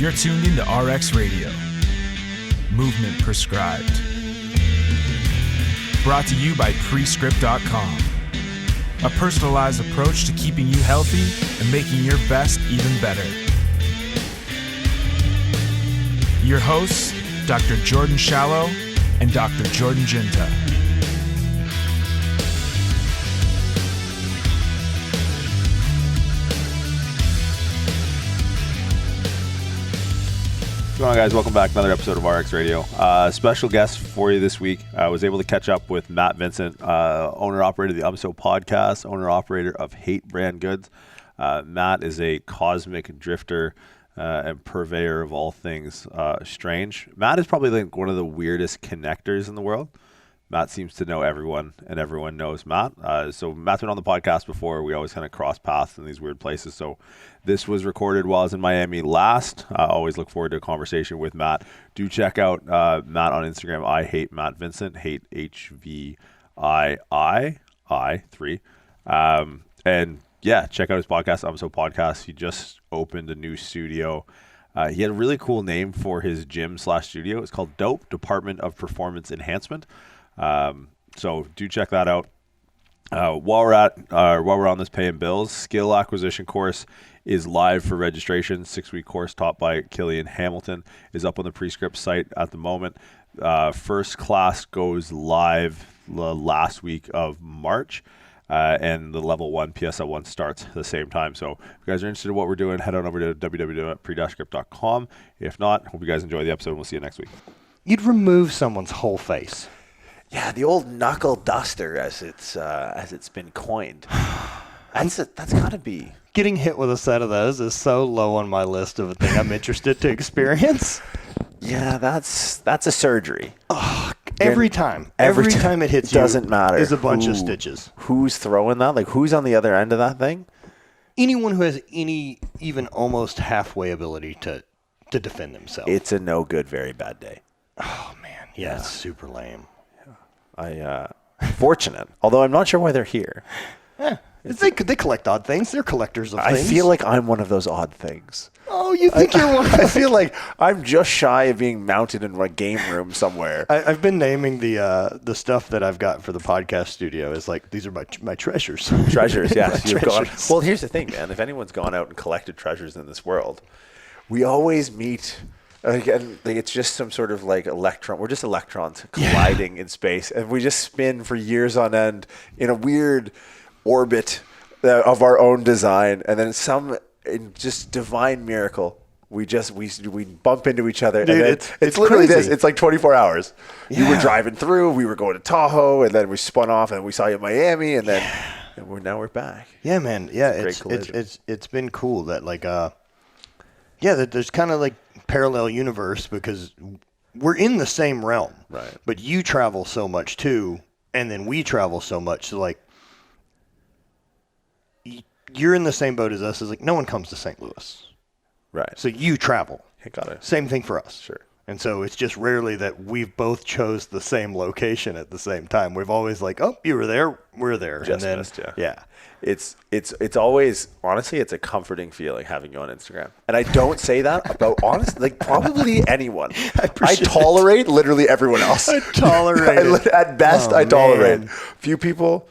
You're tuned into RX Radio. Movement prescribed. Brought to you by Prescript.com. A personalized approach to keeping you healthy and making your best even better. Your hosts, Dr. Jordan Shallow and Dr. Jordan Ginta. What's going on, guys? Welcome back to another episode of RX Radio. Special guest for you this week. I was able to catch up with Matt Vincent, owner-operator of the UMSO podcast, owner-operator of HViii brand goods. Matt is a cosmic drifter and purveyor of all things strange. Matt is probably like one of the weirdest connectors in the world. Matt seems to know everyone, and everyone knows Matt. So Matt's been on the podcast before. We always kind of cross paths in these weird places. So this was recorded while I was in Miami last. I always look forward to a conversation with Matt. Do check out Matt on Instagram. I hate Matt Vincent. Hate HViii 3. And yeah, check out his podcast, UMSO Podcast. He just opened a new studio. He had a really cool name for his gym/studio. It's called Dope Department of Performance Enhancement. So do check that out. While we're on this paying bills, skill acquisition course is live for registration. 6-week course taught by Killian Hamilton is up on the Prescript site at the moment. First class goes live the last week of March. And the level 1 PSL 1 starts at the same time. So if you guys are interested in what we're doing, head on over to www.pre-script.com. If not, hope you guys enjoy the episode. We'll see you next week. You'd remove someone's whole face. Yeah, the old knuckle duster, as it's been coined. That's got to be. Getting hit with a set of those is so low on my list of a thing I'm interested to experience. Yeah, that's a surgery. Oh, every time it hits you, doesn't matter. Is a bunch of stitches. Who's throwing that? Like, who's on the other end of that thing? Anyone who has any even almost halfway ability to defend themselves. It's a no good, very bad day. Oh man, yeah, it's super lame. Fortunate, although I'm not sure why they're here. Yeah, they collect odd things. They're collectors of things. I feel like I'm one of those odd things. Oh, you think you're one? I feel like I'm just shy of being mounted in a game room somewhere. I've been naming the stuff that I've got for the podcast studio as like, these are my treasures. Treasures, yes. You've treasures. Well, here's the thing, man. If anyone's gone out and collected treasures in this world, we always meet. Again, it's just some sort of like electron. We're just electrons colliding in space, and we just spin for years on end in a weird orbit of our own design, and then in just divine miracle, we bump into each other. Dude, and it's literally crazy. this. It's like 24 hours. Yeah. You were driving through. We were going to Tahoe, and then we spun off, and we saw you in Miami, and then now we're back. Yeah, man. Yeah, it's been cool that like that there's kind of like parallel universe because we're in the same realm, right? But you travel so much too, and then we travel so much. So like, you're in the same boat as us. Is like no one comes to St. Louis, right? So you travel. Got it. Same thing for us, sure. And so it's just rarely that we've both chose the same location at the same time. We've always like, oh, you were there, we're there, Just and then missed, yeah. It's always, honestly, it's a comforting feeling having you on Instagram. And I don't say that about, honestly, like probably anyone. I tolerate literally everyone else. I tolerate it. At best, I tolerate. Man. Few people,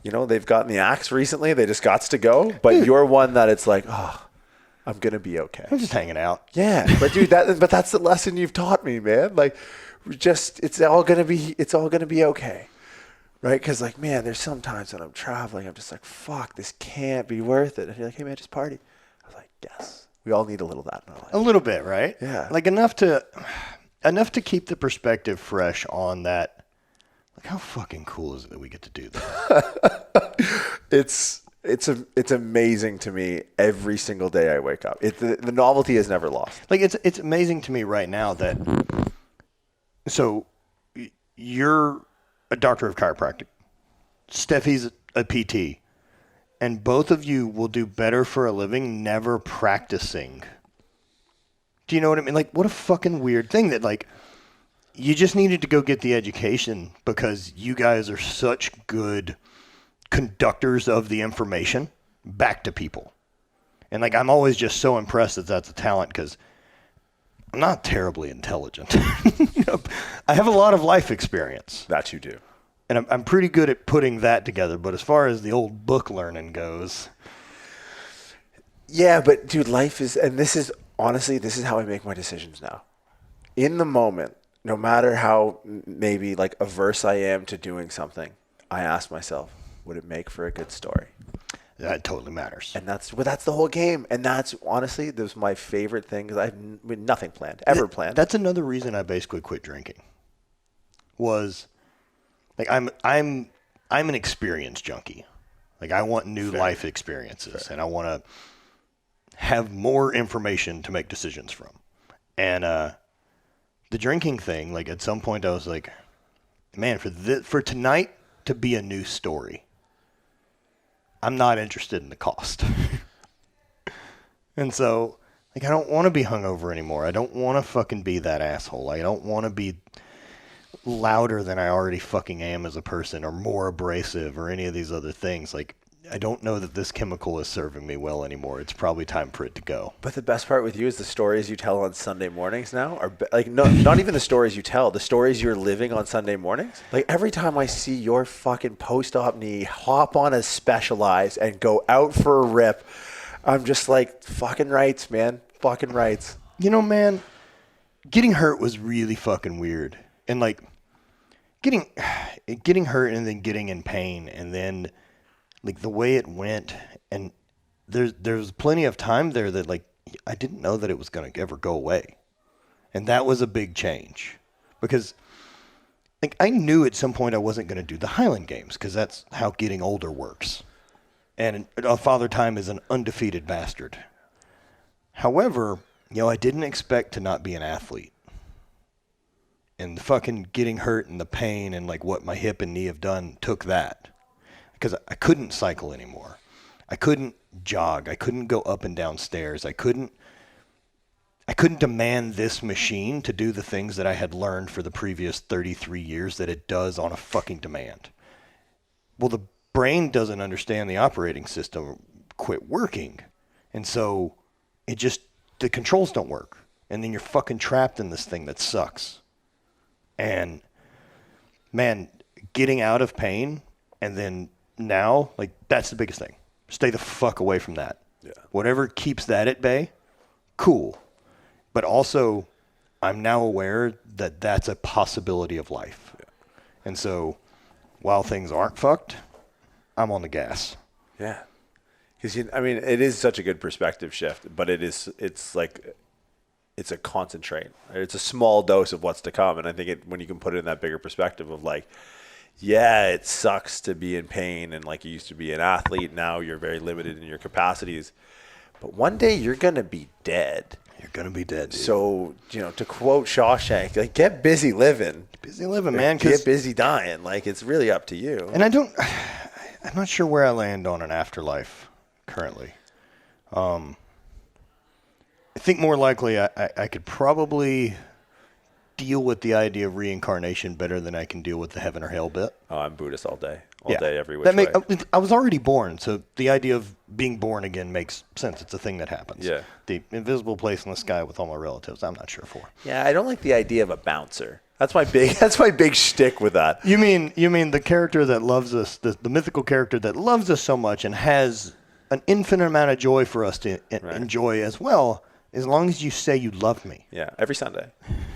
they've gotten the axe recently. They just got to go. But you're one that it's like, oh, I'm going to be okay. I'm just hanging out. Yeah. But dude, that's the lesson you've taught me, man. Like, it's all going to be okay. Right? Because, like, man, there's some times when I'm traveling, I'm just like, fuck, this can't be worth it. And you're like, hey, man, just party. I was like, yes. We all need a little of that in our life. A little bit, right? Yeah. Like, enough to keep the perspective fresh on that. Like, how fucking cool is it that we get to do that? It's amazing to me every single day I wake up. The novelty is never lost. Like, it's amazing to me right now that, so, you're a doctor of chiropractic. Steffi's a PT. And both of you will do better for a living never practicing. Do you know what I mean? Like, what a fucking weird thing that, like, you just needed to go get the education because you guys are such good conductors of the information back to people. And, like, I'm always just so impressed that that's a talent because I'm not terribly intelligent. I have a lot of life experience. That you do. And I'm pretty good at putting that together. But as far as the old book learning goes. Yeah, but dude, life is, and this is, honestly, this is how I make my decisions now. In the moment, no matter how maybe like averse I am to doing something, I ask myself, would it make for a good story? That totally matters. And that's the whole game. And that's, honestly, this was my favorite thing, because I have nothing planned, ever planned. That's another reason I basically quit drinking. Was, like, I'm an experience junkie. Like, I want new life experiences, and I want to have more information to make decisions from. And the drinking thing, like, at some point I was like, man, for tonight to be a new story, I'm not interested in the cost. And so, like, I don't want to be hungover anymore. I don't want to fucking be that asshole. I don't want to be louder than I already fucking am as a person, or more abrasive, or any of these other things. Like, I don't know that this chemical is serving me well anymore. It's probably time for it to go. But the best part with you is the stories you tell on Sunday mornings now are like, no, not even the stories you tell, the stories you're living on Sunday mornings. Like, every time I see your fucking post-op knee hop on a Specialized and go out for a rip, I'm just like, fucking rights, man. Fucking rights. You know, man, getting hurt was really fucking weird. And like getting hurt and then getting in pain, and then like the way it went, and there's plenty of time there that, like, I didn't know that it was going to ever go away. And that was a big change, because like I knew at some point I wasn't going to do the Highland games, because that's how getting older works. And a Father Time is an undefeated bastard. However, you know, I didn't expect to not be an athlete. And the fucking getting hurt and the pain and like what my hip and knee have done took that. Because I couldn't cycle anymore. I couldn't jog. I couldn't go up and down stairs. I couldn't demand this machine to do the things that I had learned for the previous 33 years that it does on a fucking demand. Well, the brain doesn't understand the operating system quit working. And so the controls don't work. And then you're fucking trapped in this thing that sucks. And man, getting out of pain, and then now, like, that's the biggest thing. Stay the fuck away from that. Yeah. Whatever keeps that at bay, cool. But also, I'm now aware that that's a possibility of life. Yeah. And so, while things aren't fucked, I'm on the gas. Yeah. Because, I mean, it is such a good perspective shift, but it's a concentrate. It's a small dose of what's to come. And I think when you can put it in that bigger perspective of like, yeah, it sucks to be in pain, and like you used to be an athlete, now you're very limited in your capacities. But one day you're going to be dead. You're going to be dead, dude. So, you know, to quote Shawshank, like, get busy living. Get busy living, man. Get busy dying. Like, it's really up to you. And I'm not sure where I land on an afterlife currently. I think more likely I could probably deal with the idea of reincarnation better than I can deal with the heaven or hell bit. Oh, I'm Buddhist all day. All day, every which way. I was already born, so the idea of being born again makes sense. It's a thing that happens. Yeah. The invisible place in the sky with all my relatives, I'm not sure for. Yeah, I don't like the idea of a bouncer. That's my big shtick with that. You mean the character that loves us, the mythical character that loves us so much and has an infinite amount of joy for us to enjoy as well, as long as you say you love me. Yeah, every Sunday.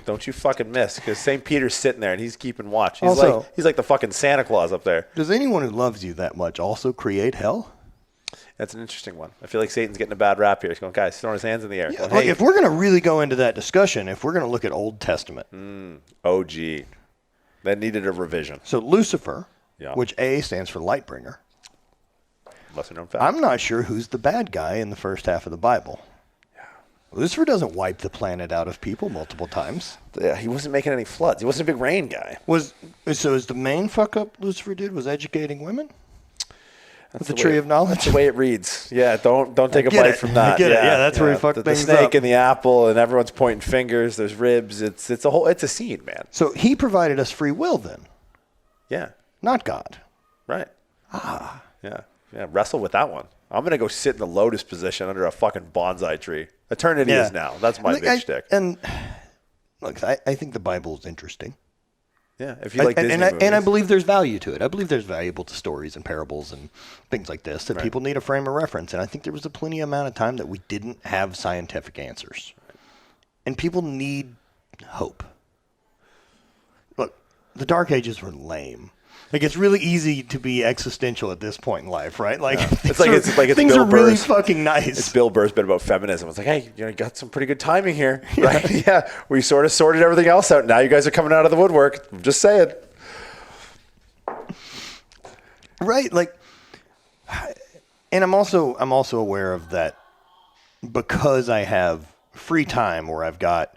Don't you fucking miss, because St. Peter's sitting there and he's keeping watch. He's like the fucking Santa Claus up there. Does anyone who loves you that much also create hell? That's an interesting one. I feel like Satan's getting a bad rap here. He's going, guys, throwing his hands in the air. Yeah, going, hey. If we're going to really go into that discussion, if we're going to look at Old Testament. OG. That needed a revision. So Lucifer, Yeah. which A stands for light bringer. Lesser known fact. I'm not sure who's the bad guy in the first half of the Bible. Lucifer doesn't wipe the planet out of people multiple times. Yeah, he wasn't making any floods. He wasn't a big rain guy. So is the main fuck up Lucifer did was educating women? That's the tree of knowledge? That's the way it reads. Yeah, don't take a bite from that. I get it. Yeah, that's where he fucked things up. The snake up. and the apple, and everyone's pointing fingers. There's ribs. It's a scene, man. So he provided us free will then. Yeah. Not God. Right. Yeah. Wrestle with that one. I'm going to go sit in the lotus position under a fucking bonsai tree. Eternity is now. That's my big shtick. And look, I think the Bible is interesting. Yeah, if you like Disney and movies. I believe there's value to it. I believe there's valuable to stories and parables and things like this that people need a frame of reference. And I think there was a plenty amount of time that we didn't have scientific answers. And people need hope. Look, the Dark Ages were lame. Like, it's really easy to be existential at this point in life, right? Like, it's like things Bill are really Burr's. fucking nice. It's Bill Burr's bit about feminism. It's like, hey, you got some pretty good timing here, right? Yeah, we sort of sorted everything else out. Now you guys are coming out of the woodwork. I'm just saying. Right, like, and I'm also aware of that because I have free time where I've got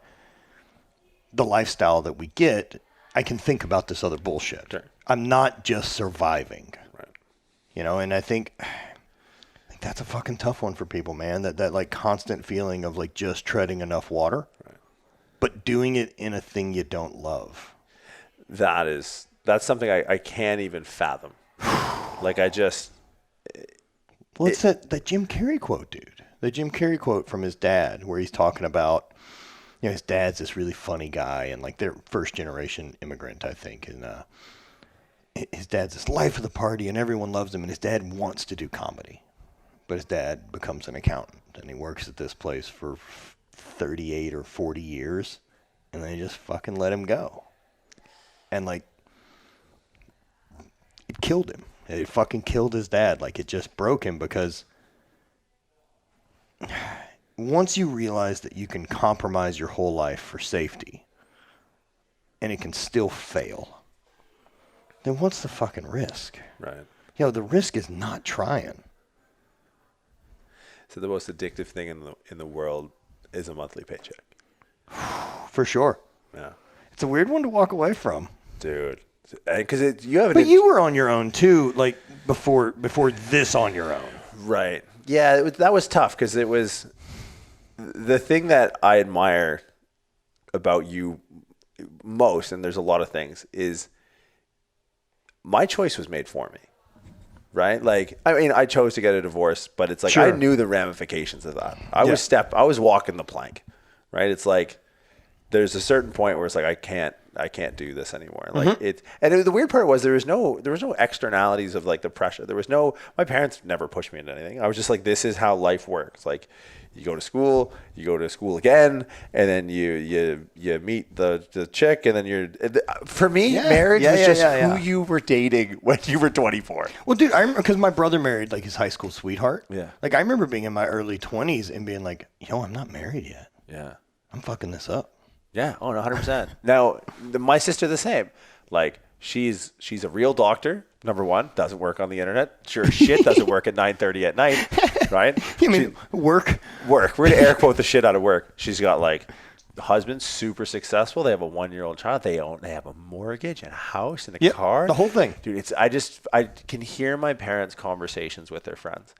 the lifestyle that we get. I can think about this other bullshit. Sure. I'm not just surviving. Right. You know, and I think that's a fucking tough one for people, man. That like constant feeling of like just treading enough water, but doing it in a thing you don't love. That's something I can't even fathom. Like Well, it's that Jim Carrey quote, dude. The Jim Carrey quote from his dad where he's talking about, you know, his dad's this really funny guy and like they're first generation immigrant, I think. And his dad's this life of the party and everyone loves him. And his dad wants to do comedy, but his dad becomes an accountant and he works at this place for 38 or 40 years and they just fucking let him go. And like, it killed him. It fucking killed his dad. Like, it just broke him because once you realize that you can compromise your whole life for safety and it can still fail, then what's the fucking risk? right. You know, the risk is not trying. So the most addictive thing in the world is a monthly paycheck. For sure. Yeah, It's a weird one to walk away from. dude. Because you have an But you were on your own too, like before this on your own. right. Yeah, that was tough because it was the thing that I admire about you most, and there's a lot of things, is my choice was made for me. Right? Like, I mean, I chose to get a divorce, but it's like Sure. I knew the ramifications of that. I was walking the plank. Right? It's like there's a certain point where it's like I can't do this anymore. Like the weird part was there was no externalities of like the pressure. My parents never pushed me into anything. I was just like, this is how life works. Like, you go to school again, and then you meet the chick, and then for me, marriage was just who you were dating when you were 24. Well, dude, I remember because my brother married like his high school sweetheart. Yeah. Like, I remember being in my early 20s and being like, yo, I'm not married yet. Yeah. I'm fucking this up. Yeah. Oh, 100%. Now, my sister the same. Like, she's a real doctor. Number one, doesn't work on the internet. Sure as shit doesn't work at 9:30 at night, right? You mean work? Work. We're gonna air quote the shit out of work. She's got like husband, super successful. They have a 1-year-old child. They have a mortgage and a house and a car. The whole thing. Dude, I can hear my parents' conversations with their friends.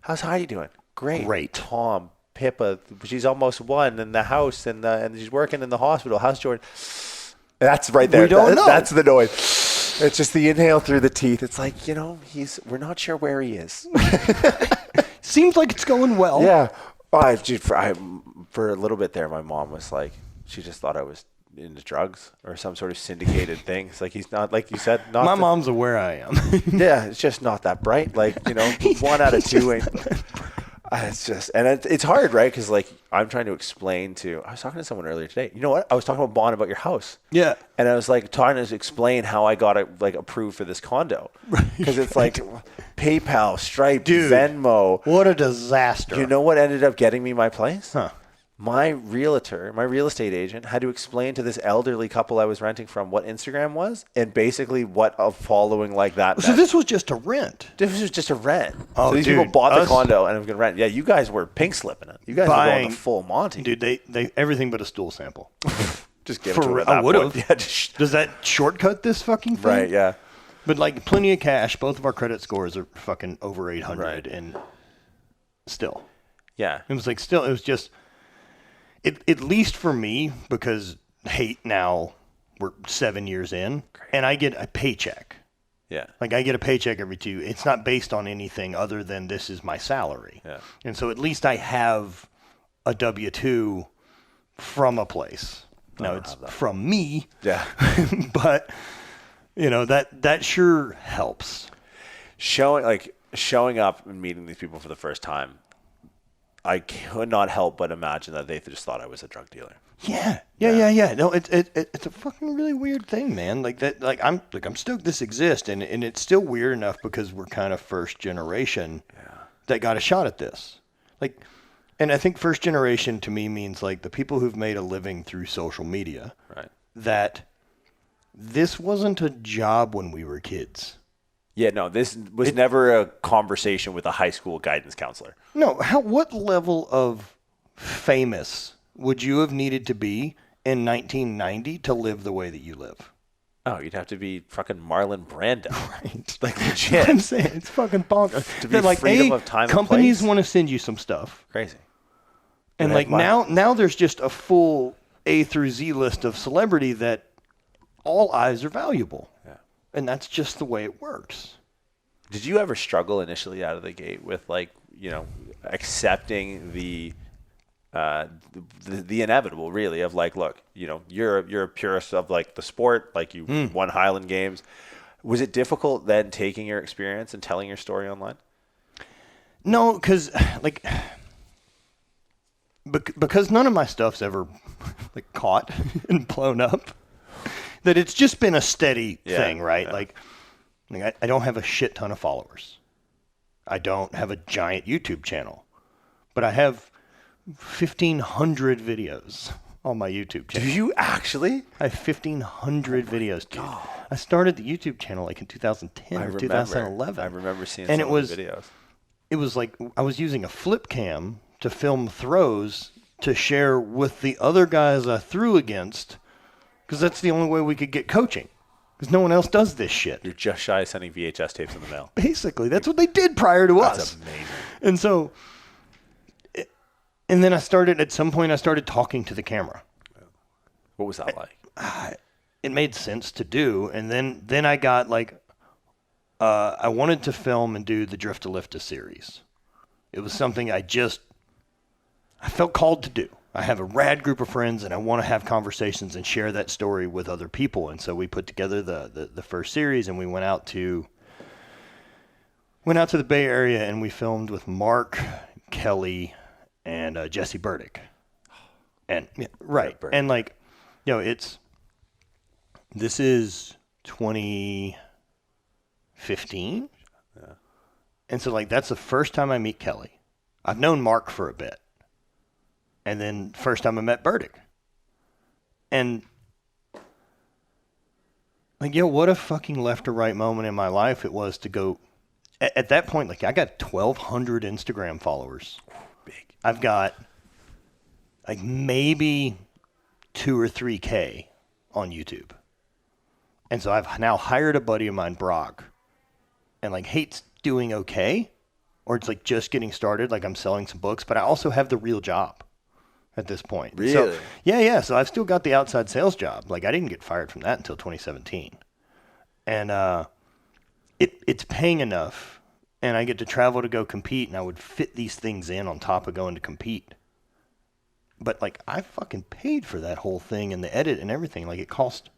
How's Heidi doing? Great. Tom, Pippa, she's almost 1 in the house and she's working in the hospital. How's Jordan? That's right there. We don't know. That's the noise. It's just the inhale through the teeth. It's like, we're not sure where he is. Seems like it's going well. Yeah. For a little bit there, my mom was like, she just thought I was into drugs or some sort of syndicated thing. It's like, he's not, like you said, not. My mom's aware I am. Yeah, it's just not that bright. Like, 1 out of 2 ain't. It's just, and it's hard, right? Because like I'm trying to explain I was talking to someone earlier today. You know what? I was talking about Bond about your house. Yeah. And I was like trying to explain how I got it like approved for this condo. Because it's like PayPal, Stripe, Venmo. What a disaster. You know what ended up getting me my place? Huh. My real estate agent had to explain to this elderly couple I was renting from what Instagram was and basically what a following like that meant. So this was just a rent. This was just a rent. Oh, so these dude, people bought the condo and I'm going to rent. Yeah, you guys were pink slipping it. You guys were going to full Monty. Dude, they everything but a stool sample. Just give it to them at that I would have. point. Yeah, just, Does that shortcut this fucking thing? right, yeah. But like plenty of cash. Both of our credit scores are fucking over 800 Right. and still. Yeah. It was just, at least for me, because now we're 7 years in and I get a paycheck. Yeah. Like I get a paycheck every 2. It's not based on anything other than this is my salary. Yeah. And so at least I have a W-2 from a place. Now it's from me. Yeah. But that sure helps. Showing up and meeting these people for the first time, I could not help but imagine that they just thought I was a drug dealer. Yeah. No, it's a fucking really weird thing, man. Like that. Like I'm stoked this exists, and it's still weird enough because we're kind of first generation that got a shot at this. Like, and I think first generation to me means like the people who've made a living through social media. Right. That this wasn't a job when we were kids. Yeah, no, this was never a conversation with a high school guidance counselor. No, what level of famous would you have needed to be in 1990 to live the way that you live? Oh, you'd have to be fucking Marlon Brando. Right. Like That's legit. what I'm saying. It's fucking bonkers. To be freedom of time and companies place. want to send you some stuff. Crazy. And like now there's just a full A through Z list of celebrity that all eyes are valuable. Yeah. And that's just the way it works. Did you ever struggle initially out of the gate with accepting the inevitable, really, of like, look, you're a purist of like the sport, like you won Highland games. Was it difficult then taking your experience and telling your story online? No, because none of my stuff's ever like caught and blown up. That it's just been a steady thing, right? Yeah. I don't have a shit ton of followers. I don't have a giant YouTube channel, but I have 1,500 videos on my YouTube channel. Do you actually? I have 1,500 videos, dude. God. I started the YouTube channel like in 2010 or 2011. I remember seeing some of the videos. It was like I was using a flip cam to film throws to share with the other guys I threw against, because that's the only way we could get coaching, because no one else does this shit. You're just shy of sending VHS tapes in the mail. Basically, that's what they did prior to us. That's amazing. And so, and then at some point I started talking to the camera. What was that like? It made sense to do. And then I got like, I wanted to film and do the Drift to Lift series. It was something I felt called to do. I have a rad group of friends and I want to have conversations and share that story with other people. And so we put together the first series, and we went out to the Bay Area, and we filmed with Mark, Kelly, and Jesse Burdick. And right. And like, this is 2015. Yeah. And so like, that's the first time I meet Kelly. I've known Mark for a bit. And then first time I met Burdick. And like, what a fucking left or right moment in my life it was to go. At that point, like I got 1,200 Instagram followers. Big. I've got like maybe 2 or 3K on YouTube. And so I've now hired a buddy of mine, Brock, and like Hate's doing okay, or it's like just getting started. Like I'm selling some books, but I also have the real job at this point. Really? So, yeah. So I've still got the outside sales job. Like I didn't get fired from that until 2017. And it's paying enough, and I get to travel to go compete, and I would fit these things in on top of going to compete. But like I fucking paid for that whole thing and the edit and everything. Like it cost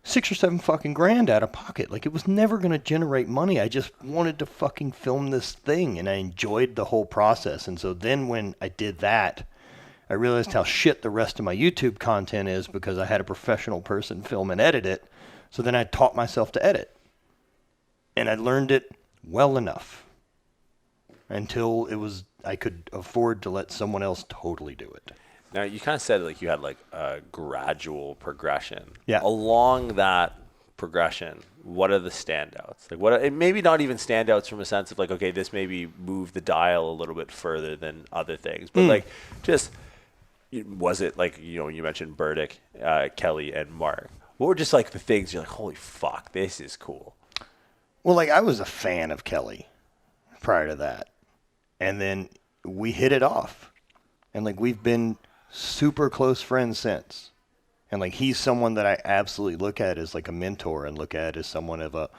$6 or $7 fucking grand out of pocket. Like it was never going to generate money. I just wanted to fucking film this thing, and I enjoyed the whole process. And so then when I did that, I realized how shit the rest of my YouTube content is, because I had a professional person film and edit it. So then I taught myself to edit, and I learned it well enough until I could afford to let someone else totally do it. Now, you kind of said like you had like a gradual progression. Yeah. Along that progression, what are the standouts? Like maybe not even standouts from a sense of like, okay, this maybe moved the dial a little bit further than other things, but like just, was it like, you mentioned Burdick, Kelly, and Mark. What were just like the things you're like, holy fuck, this is cool? Well, like I was a fan of Kelly prior to that. And then we hit it off. And like we've been super close friends since. And like he's someone that I absolutely look at as like a mentor, and look at as someone of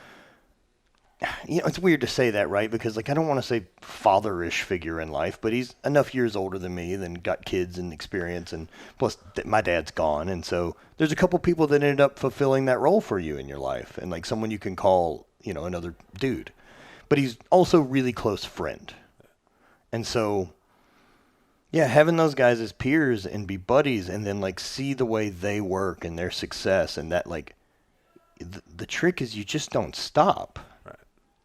it's weird to say that, right? Because like I don't want to say fatherish figure in life, but he's enough years older than me, then got kids and experience, and plus my dad's gone, and so there's a couple people that ended up fulfilling that role for you in your life, and like someone you can call, another dude. But he's also a really close friend, and so yeah, having those guys as peers and be buddies, and then like see the way they work and their success, and that like the trick is you just don't stop.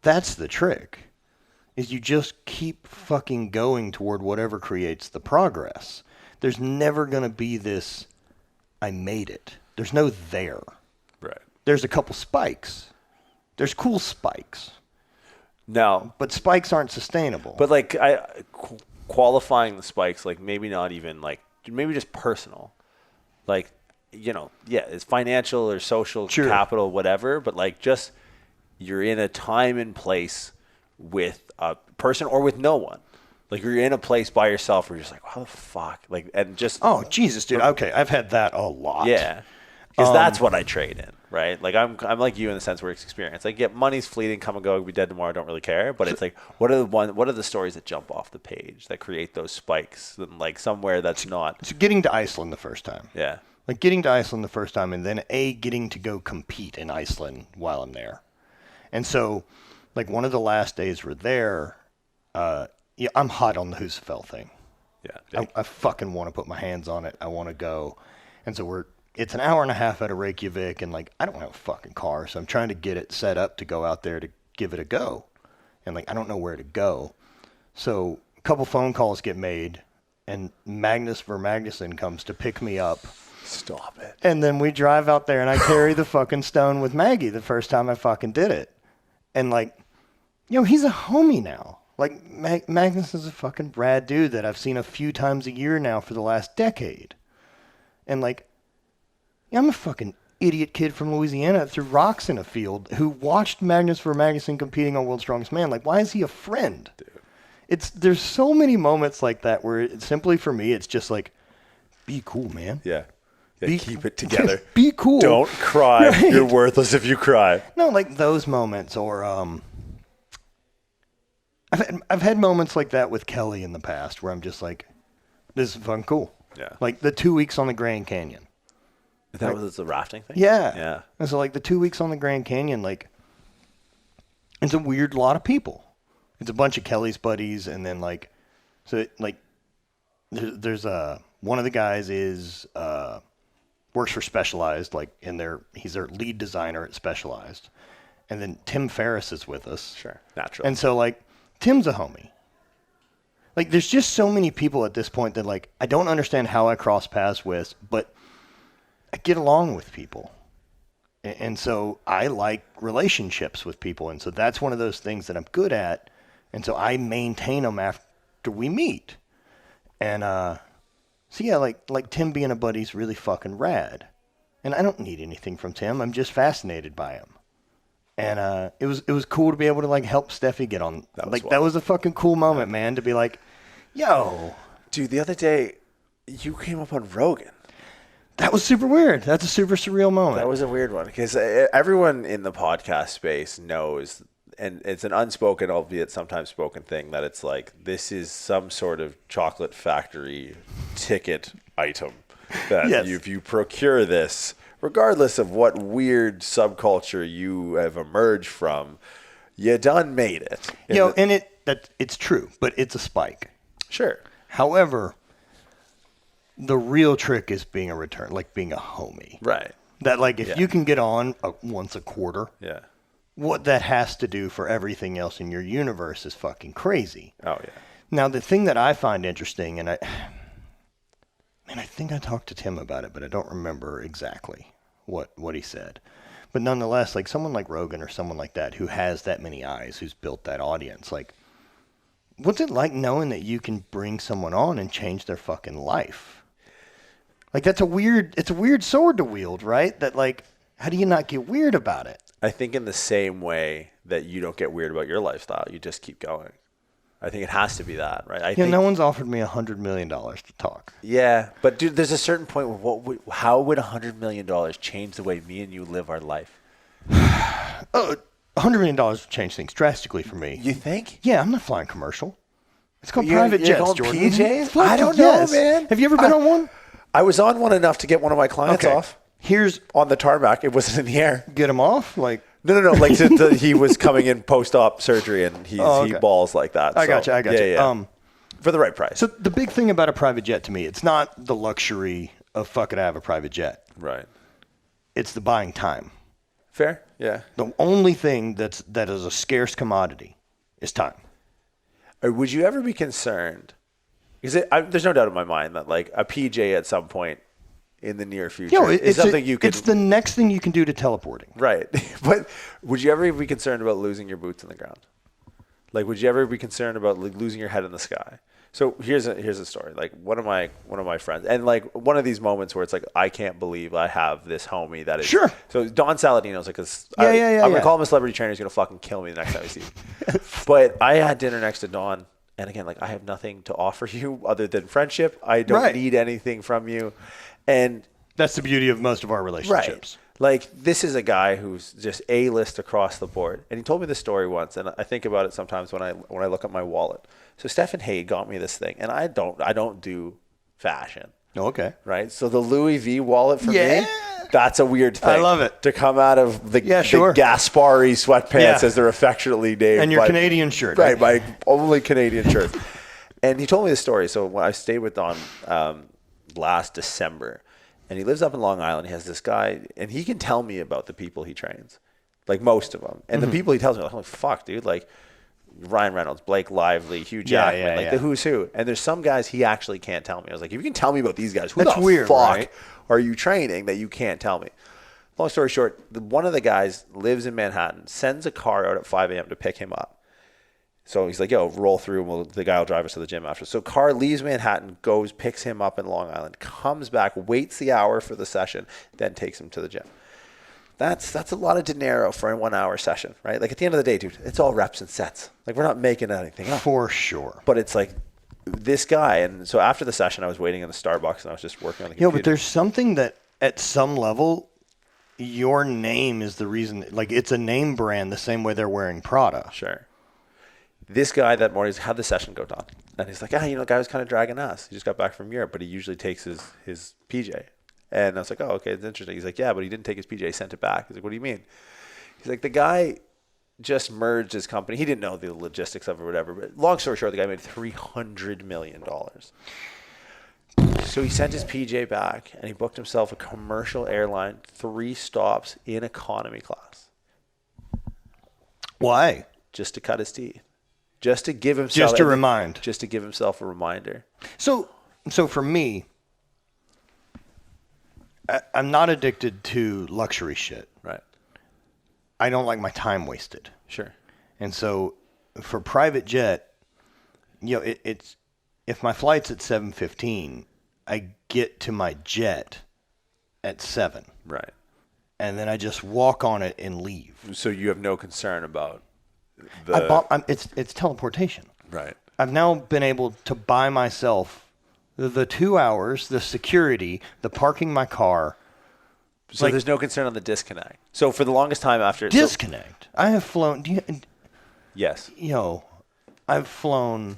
That's the trick, is you just keep fucking going toward whatever creates the progress. There's never going to be this, I made it. There's no there. Right. There's a couple spikes. There's cool spikes. No. But spikes aren't sustainable. But like qualifying the spikes, like maybe not even like, maybe just personal. Like, it's financial or social capital, whatever, but like just... You're in a time and place with a person or with no one. Like you're in a place by yourself where you're just like, how the fuck? Like, and just. Oh, Jesus, dude. Okay. I've had that a lot. Yeah. Because that's what I trade in, right? Like I'm like you in the sense where it's experience. Like, money's fleeting, come and go, I'll be dead tomorrow, I don't really care. But it's like, what are the stories that jump off the page that create those spikes? And like somewhere that's not. It's getting to Iceland the first time. Yeah. Like getting to Iceland the first time, and then getting to go compete in Iceland while I'm there. And so, like, one of the last days we're there, I'm hot on the Husafell thing. Yeah. I fucking want to put my hands on it. I want to go. And so it's an hour and a half out of Reykjavik, and, like, I don't have a fucking car, so I'm trying to get it set up to go out there to give it a go. And, like, I don't know where to go. So a couple phone calls get made, and Magnus Vermagnuson comes to pick me up. Stop it. And then we drive out there, and I carry the fucking stone with Maggie the first time I fucking did it. And, like, he's a homie now. Like, Magnus is a fucking rad dude that I've seen a few times a year now for the last decade. And, like, I'm a fucking idiot kid from Louisiana that threw rocks in a field who watched Magnus Vermagnuson competing on World's Strongest Man. Like, why is he a friend? Dude. There's so many moments like that where simply for me, it's just like, be cool, man. Yeah. Keep it together. Be cool. Don't cry. Right? You're worthless if you cry. No, like those moments, or I've had moments like that with Kelly in the past where I'm just like, this is fucking cool. Yeah. Like the 2 weeks on the Grand Canyon. That was the rafting thing? Yeah. Yeah. And so like the 2 weeks on the Grand Canyon, like it's a weird lot of people. It's a bunch of Kelly's buddies, and then like, so like there's one of the guys is works for Specialized, like he's their lead designer at Specialized. And then Tim Ferriss is with us. Sure. Natural. And so like Tim's a homie. Like there's just so many people at this point that like I don't understand how I cross paths with, but I get along with people. And so I like relationships with people. And so that's one of those things that I'm good at. And so I maintain them after we meet. And so yeah, like Tim being a buddy's really fucking rad. And I don't need anything from Tim. I'm just fascinated by him. And it was cool to be able to like help Steffi get on. That was a fucking cool moment, man, to be like, yo. Dude, the other day you came up on Rogan. That was super weird. That's a super surreal moment. That was a weird one because everyone in the podcast space knows, and it's an unspoken, albeit sometimes spoken thing, that it's like this is some sort of chocolate factory ticket item that yes. if you procure this, regardless of what weird subculture you have emerged from, you done made it. And it's true, but it's a spike. Sure. However, the real trick is being a return, like being a homie. Right. That like if you can get on once a quarter, what that has to do for everything else in your universe is fucking crazy. Oh yeah. Now the thing that I find interesting, and I think I talked to Tim about it, but I don't remember exactly what he said. But nonetheless, like someone like Rogan or someone like that who has that many eyes, who's built that audience, like what's it like knowing that you can bring someone on and change their fucking life? Like it's a weird sword to wield, right? That like, how do you not get weird about it? I think in the same way that you don't get weird about your lifestyle, you just keep going. I think it has to be that, right? I think no one's offered me $100 million to talk. Yeah, but dude, there's a certain point where how would $100 million change the way me and you live our life? $100 million would change things drastically for me. You think? Yeah, I'm not flying commercial. It's called You're private jets, going Jordan. PJs? It's private I don't know, jets. man. Have you ever been on one? I was on one enough to get one of my clients off Here's on the tarmac. It wasn't in the air. get him off. Like No. Like he was coming in post-op surgery, and he balls like that. I got you. Yeah. For the right price. So the big thing about a private jet to me, it's not the luxury of fucking I have a private jet. Right. It's the buying time. Fair. Yeah. The only thing that is a scarce commodity is time. Or would you ever be concerned? Because there's no doubt in my mind that like a PJ at some point in the near future is something you could. It's the next thing you can do to teleporting. Right. But would you ever be concerned about losing your boots on the ground? Like, would you ever be concerned about like, losing your head in the sky? So here's a story. Like one of my friends, and like one of these moments where it's like I can't believe I have this homie that is sure. So Don Saladino's like I'm gonna call him a celebrity trainer. He's gonna fucking kill me the next time I see him. But I had dinner next to Don, and again, like I have nothing to offer you other than friendship. I don't need anything from you, and that's the beauty of most of our relationships. Right. Like this is a guy who's just A-list across the board, and he told me this story once, and I think about it sometimes when I look at my wallet. So Stephen Hay got me this thing, and I don't do fashion. Okay. Right. So the Louis V wallet for me, that's a weird thing. I love it to come out of the sure. Gaspari sweatpants as they're affectionately named, and your Canadian shirt, right? My only Canadian shirt. And he told me this story. So when I stayed with Don last December. And he lives up in Long Island. He has this guy, and he can tell me about the people he trains, like most of them. And the people he tells me, I'm like, fuck, dude, like Ryan Reynolds, Blake Lively, Hugh Jackman, the who's who. And there's some guys he actually can't tell me. I was like, if you can tell me about these guys, who That's the weird, fuck right? are you training that you can't tell me? Long story short, one of the guys lives in Manhattan, sends a car out at 5 a.m. to pick him up. So he's like, yo, roll through, and the guy will drive us to the gym after. So car leaves Manhattan, goes, picks him up in Long Island, comes back, waits the hour for the session, then takes him to the gym. That's a lot of dinero for a 1 hour session, right? Like at the end of the day, dude, it's all reps and sets. Like we're not making anything up. For sure. But it's like this guy. And so after the session, I was waiting in the Starbucks, and I was just working on the computer. But there's something that at some level, your name is the reason. Like it's a name brand the same way they're wearing Prada. Sure. This guy that morning had the session go on, and he's like, the guy was kind of dragging us. He just got back from Europe, but he usually takes his PJ. And I was like, oh, okay, it's interesting. He's like, yeah, but he didn't take his PJ, he sent it back. He's like, what do you mean? He's like, the guy just merged his company. He didn't know the logistics of it or whatever, but long story short, the guy made $300 million. So he sent his PJ back, and he booked himself a commercial airline, 3 stops in economy class. Why? Just to cut his teeth. Just to give himself Just to give himself a reminder. So for me, I'm not addicted to luxury shit. Right. I don't like my time wasted. Sure. And so for private jet, it's if my flight's at 7:15, I get to my jet at 7. Right. And then I just walk on it and leave. So you have no concern about it's teleportation. Right. I've now been able to buy myself the 2 hours, the security, the parking my car. So there's no concern on the disconnect. So for the longest time after disconnect, I have flown. Yes. I've flown.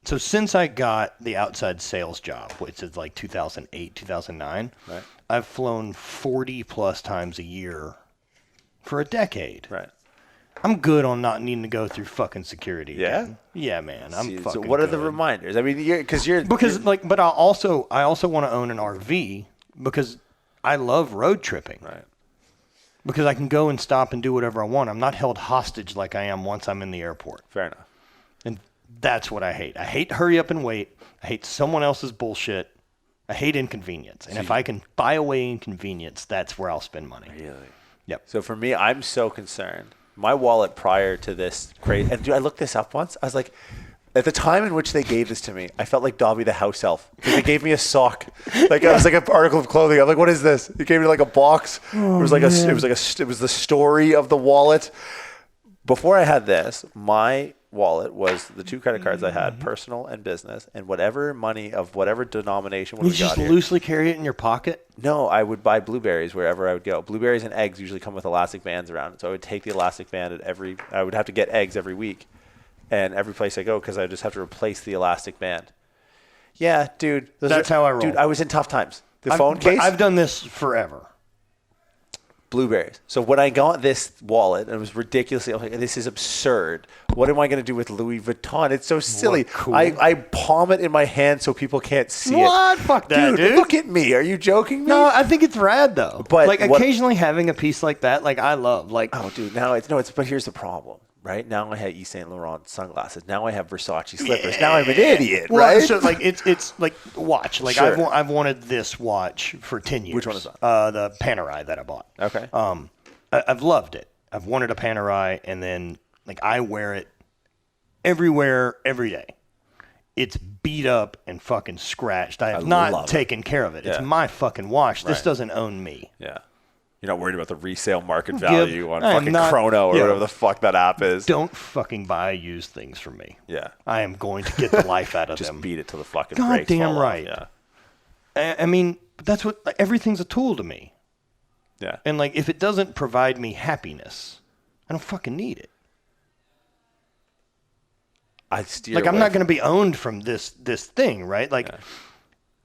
So since I got the outside sales job, which is like 2008, 2009, right. I've flown 40 plus times a year for a decade. Right. I'm good on not needing to go through fucking security. Yeah? Again. Yeah, man. I'm fucking So what are the good. reminders? I mean, But I also want to own an RV because I love road tripping. Right. Because I can go and stop and do whatever I want. I'm not held hostage like I am once I'm in the airport. Fair enough. And that's what I hate. I hate hurry up and wait. I hate someone else's bullshit. I hate inconvenience. And if I can buy away inconvenience, that's where I'll spend money. Really? Yep. So for me, I'm so concerned. My wallet prior to this crazy, and dude, I looked this up once. I was like, at the time in which they gave this to me, I felt like Dobby the house elf. They gave me a sock, like it was like an article of clothing. I'm like, what is this? It gave me like a box. It was like it was the story of the wallet. Before I had this, my wallet was the 2 credit cards I had, personal and business, and whatever money of whatever denomination. What You we got just here. loosely carry it in your pocket? No, I would buy blueberries wherever I would go. Blueberries and eggs usually come with elastic bands around it. So I would take the elastic band I would have to get eggs every week. And every place I go, because I just have to replace the elastic band. Yeah, dude. That's how I roll. Dude, I was in tough times. The phone case. I've done this forever. Blueberries. So when I got this wallet, it was ridiculously, I was like, this is absurd. What am I going to do with Louis Vuitton? It's so silly. cool. I palm it in my hand so people can't see it. What? Fuck that, dude. Look at me. Are you joking me? No, I think it's rad though. But like what- occasionally having a piece like that, like I love. Like, Oh, dude, but here's the problem, right? Now I have Yves Saint Laurent sunglasses. Now I have Versace slippers. Now I'm an idiot, well, right? so like it's like watch. Like Sure. I've wanted this watch for 10 years. Which one is that? The Panerai that I bought. Okay. I've loved it. I've wanted a Panerai, and then like I wear it everywhere, every day. It's beat up and fucking scratched. I have love not it. taken care of it. Yeah. It's my fucking watch. This Right. doesn't own me. Yeah. You're not worried about the resale market value on I am fucking not- Chrono or yeah. whatever the fuck that app is. Don't fucking buy used things from me. Yeah. I am going to get the life out of Just them. beat it till the fucking God brakes damn fall off. right. Yeah. I mean, that's what everything's a tool to me. Yeah. And like, if it doesn't provide me happiness, I don't fucking need it. I steer Like, I'm away not from- going to be owned from this thing, right? Like,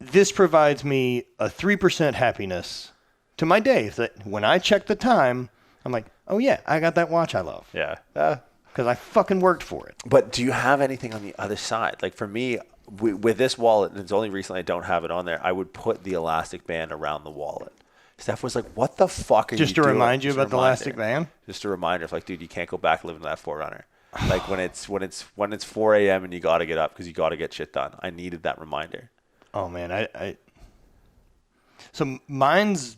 this provides me a 3% happiness to my day. That when I check the time, I'm like, oh yeah, I got that watch I love Yeah. because I fucking worked for it. But do you have anything on the other side? Like for me, with this wallet, and it's only recently I don't have it on there, I would put the elastic band around the wallet. Steph was like, what the fuck are you doing? Just to remind you Just a about the reminder. elastic band? Just a reminder of like, dude, you can't go back living in that Forerunner. Like when it's 4 a.m. and you got to get up because you got to get shit done. I needed that reminder. Oh man, so mine's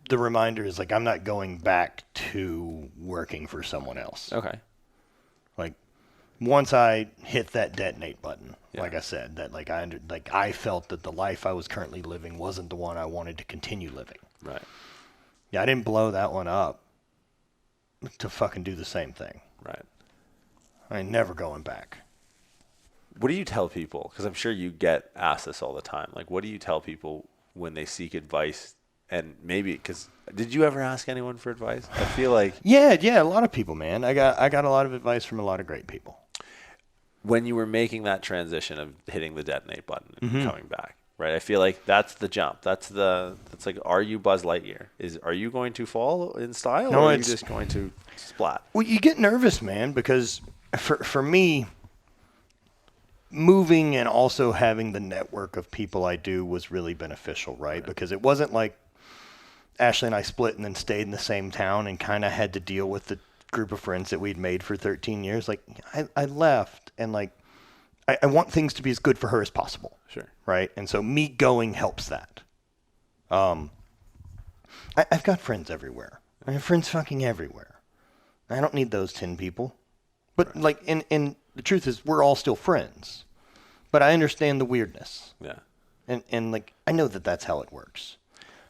the reminder is like I'm not going back to working for someone else. Okay. Like once I hit that detonate button, Yeah. like I said, that like I felt that the life I was currently living wasn't the one I wanted to continue living. Right. Yeah, I didn't blow that one up to fucking do the same thing. Right. I ain't never going back. What do you tell people? Because I'm sure you get asked this all the time. Like, what do you tell people when they seek advice? And maybe because did you ever ask anyone for advice? I feel like Yeah, a lot of people, man. I got a lot of advice from a lot of great people. when you were making that transition of hitting the detonate button and Mm-hmm. coming back, right? I feel like that's the jump. That's like, are you Buzz Lightyear? Are you going to fall in style, No, or are you it's- just going to splat? Well, you get nervous, man, because for me, moving and also having the network of people I do was really beneficial, right? Because it wasn't like Ashley and I split and then stayed in the same town and kind of had to deal with the group of friends that we'd made for 13 years. Like, I left, and like, I want things to be as good for her as possible. Sure. Right? And so me going helps that. I've got friends everywhere. I have friends fucking everywhere. I don't need those 10 people. But like, and the truth is we're all still friends. But I understand the weirdness. Yeah. And like, I know that that's how it works.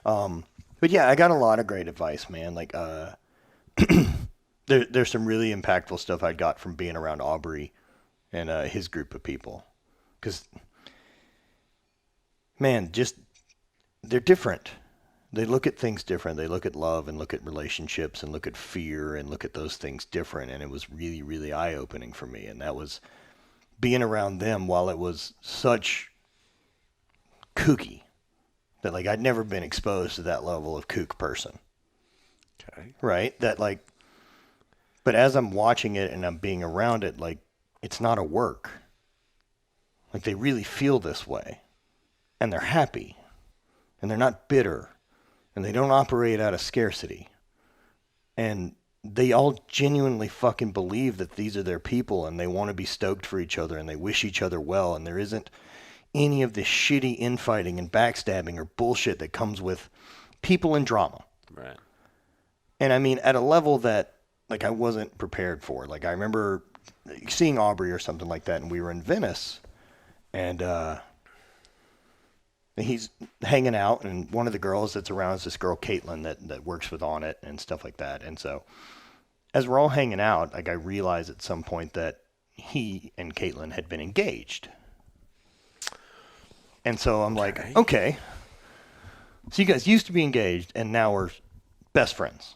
But yeah, I got a lot of great advice, man. Like, there's some really impactful stuff I got from being around Aubrey and his group of people. Because, man, just, they're different. They look at things different. They look at love and look at relationships and look at fear and look at those things different. And it was really, really eye-opening for me. And that was being around them while it was such kooky that, like, I'd never been exposed to that level of kook person. Okay. Right? That, like, but as I'm watching it and I'm being around it, like, it's not a work. Like, they really feel this way. And they're happy. And they're not bitter. And they don't operate out of scarcity. And they all genuinely fucking believe that these are their people and they want to be stoked for each other and they wish each other well. And there isn't any of this shitty infighting and backstabbing or bullshit that comes with people and drama. Right. And I mean, at a level that, like, I wasn't prepared for. Like, I remember seeing Aubrey or something like that, and we were in Venice, and he's hanging out, and one of the girls that's around is this girl, Caitlin, that works with On It and stuff like that. And so as we're all hanging out, like, I realize at some point that he and Caitlin had been engaged. And so I'm like, okay. So you guys used to be engaged, and now we're best friends.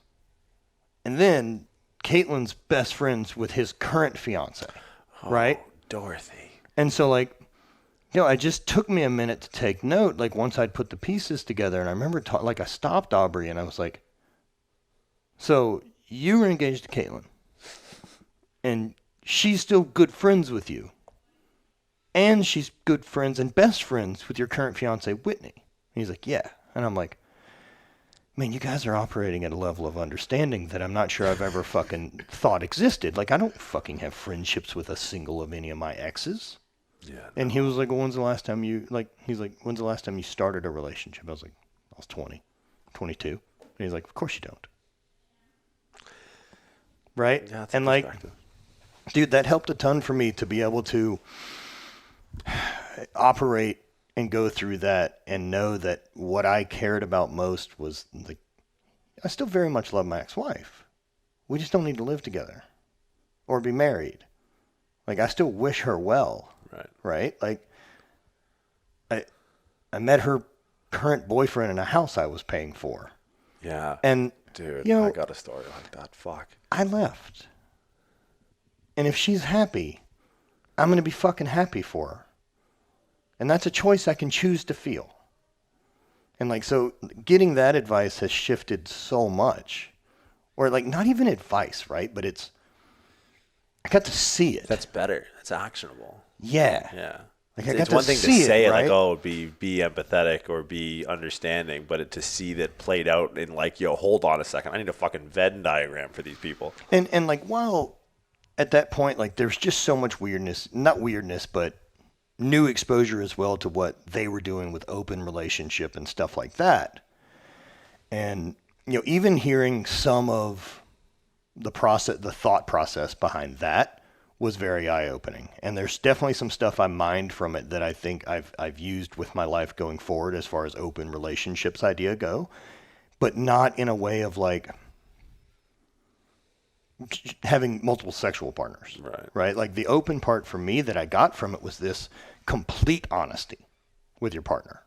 And then Caitlin's best friends with his current fiance, right? Dorothy. And so, like, it just took me a minute to take note, like, once I'd put the pieces together. And I remember, I stopped Aubrey, and I was like, so you were engaged to Caitlin, and she's still good friends with you, and she's good friends and best friends with your current fiance, Whitney. And he's like, yeah. And I'm like, man, you guys are operating at a level of understanding that I'm not sure I've ever fucking thought existed. Like, I don't fucking have friendships with a single of any of my exes. Yeah. No. And he was like, well, when's the last time you started a relationship? I was like, I was 20, 22. And he's like, of course you don't. Right? Yeah, and like, dude, that helped a ton for me to be able to operate and go through that and know that what I cared about most was, like, I still very much love my ex-wife. We just don't need to live together or be married. Like, I still wish her well. Right? Like, I met her current boyfriend in a house I was paying for. Yeah. And, dude, I got a story like that. Fuck. I left. And if she's happy, I'm going to be fucking happy for her. And that's a choice I can choose to feel. And, like, so getting that advice has shifted so much. Or, like, not even advice, right? But I got to see it. That's better. That's actionable. Yeah. Yeah. Like, it's one thing to say it, right? Like, oh, be empathetic or be understanding, but to see that played out in, like, yo, hold on a second, I need a fucking Venn diagram for these people. And like, while at that point, like, there's just so much not weirdness, but new exposure as well to what they were doing with open relationship and stuff like that. And, even hearing some of the thought process behind that was very eye-opening. And there's definitely some stuff I mined from it that I think I've used with my life going forward as far as open relationships idea go, but not in a way of, like, having multiple sexual partners. Right? Like, the open part for me that I got from it was this complete honesty with your partner.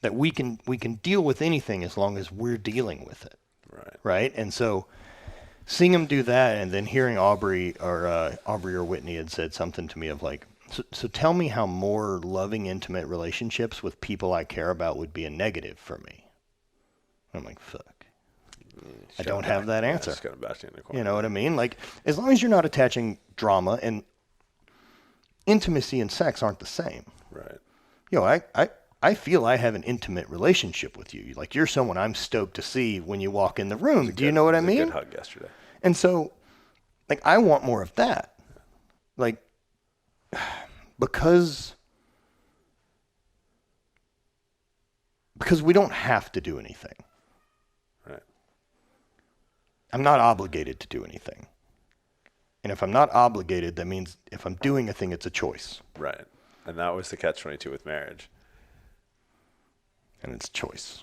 That we can deal with anything as long as we're dealing with it. Right? And so seeing him do that, and then hearing Aubrey or Whitney had said something to me of, like, so tell me how more loving, intimate relationships with people I care about would be a negative for me. I'm like, fuck. I don't have that answer. Just gonna bash you in the corner. You know what I mean? Like, as long as you're not attaching drama, and intimacy and sex aren't the same. Right. I feel I have an intimate relationship with you. Like, you're someone I'm stoked to see when you walk in the room. Do you know what I mean? Good hug yesterday. And so, like, I want more of that. Like, because we don't have to do anything. Right. I'm not obligated to do anything. And if I'm not obligated, that means if I'm doing a thing, it's a choice. Right. And that was the catch-22 with marriage. And it's choice.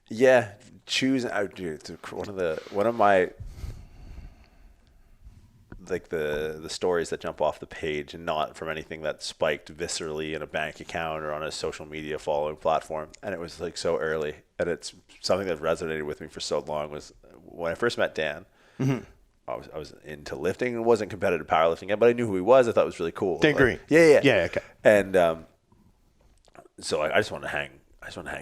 Yeah, choose. Dude, one of my, like, the stories that jump off the page, and not from anything that spiked viscerally in a bank account or on a social media following platform. And it was, like, so early, and it's something that resonated with me for so long. Was when I first met Dan. Mm-hmm. I was into lifting and wasn't competitive powerlifting yet, but I knew who he was. I thought it was really cool. I agree. Yeah. Okay. And so I just wanted to hang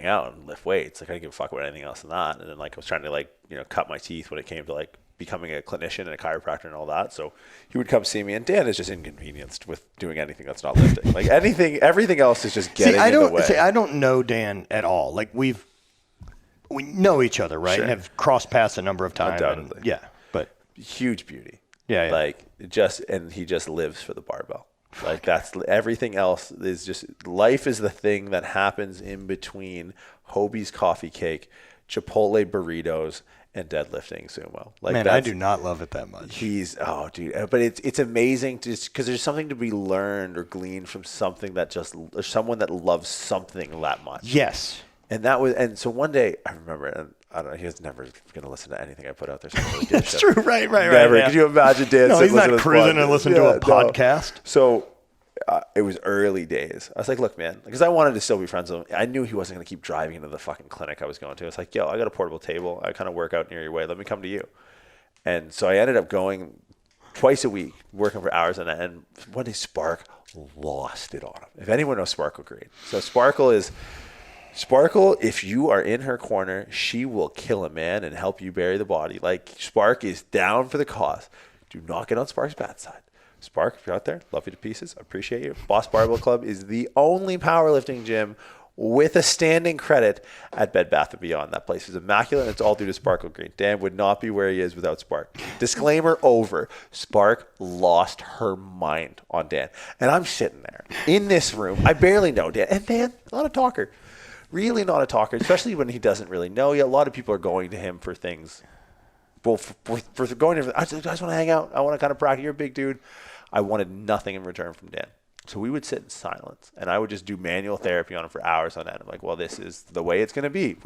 out and lift weights. Like, I didn't give a fuck about anything else than that. And then, like, I was trying to, like, cut my teeth when it came to, like, becoming a clinician and a chiropractor and all that. So he would come see me, and Dan is just inconvenienced with doing anything that's not lifting. Like, everything else is just getting in the way. I don't know Dan at all. Like, we know each other, right? Sure. And have crossed paths a number of times. Undoubtedly. Yeah, but huge beauty. Yeah. Like, and he just lives for the barbell. Like, that's everything else is just, life is the thing that happens in between Hobie's coffee cake, Chipotle burritos, and deadlifting sumo. Like, man, I do not love it that much. But it's amazing just because there's something to be learned or gleaned from something someone that loves something that much. Yes. And so one day I remember, and I don't know. He was never going to listen to anything I put out there. So really That's true. Right. Never. Yeah. Could you imagine Dan? No, he's not listening to cruising and listening to a podcast. No. So it was early days. I was like, look, man, because I wanted to still be friends with him. I knew he wasn't going to keep driving into the fucking clinic I was going to. I was like, yo, I got a portable table. I kind of work out near your way. Let me come to you. And so I ended up going twice a week, working for hours on end. And one day Spark lost it on him. If anyone knows Sparkle Green. So Sparkle, if you are in her corner, she will kill a man and help you bury the body. Like, Spark is down for the cause. Do not get on Spark's bad side. Spark, if you're out there, love you to pieces. I appreciate you. Boss Barbell Club is the only powerlifting gym with a standing credit at Bed Bath & Beyond. That place is immaculate, and it's all due to Sparkle Green. Dan would not be where he is without Spark. Disclaimer over. Spark lost her mind on Dan. And I'm sitting there in this room. I barely know Dan. And Dan, not a talker. Really not a talker, especially when he doesn't really know you. A lot of people are going to him for things. Well, for going to, I just want to hang out. I want to kind of practice. You're a big dude. I wanted nothing in return from Dan. So we would sit in silence, and I would just do manual therapy on him for hours on end. I'm like, well, this is the way it's going to be.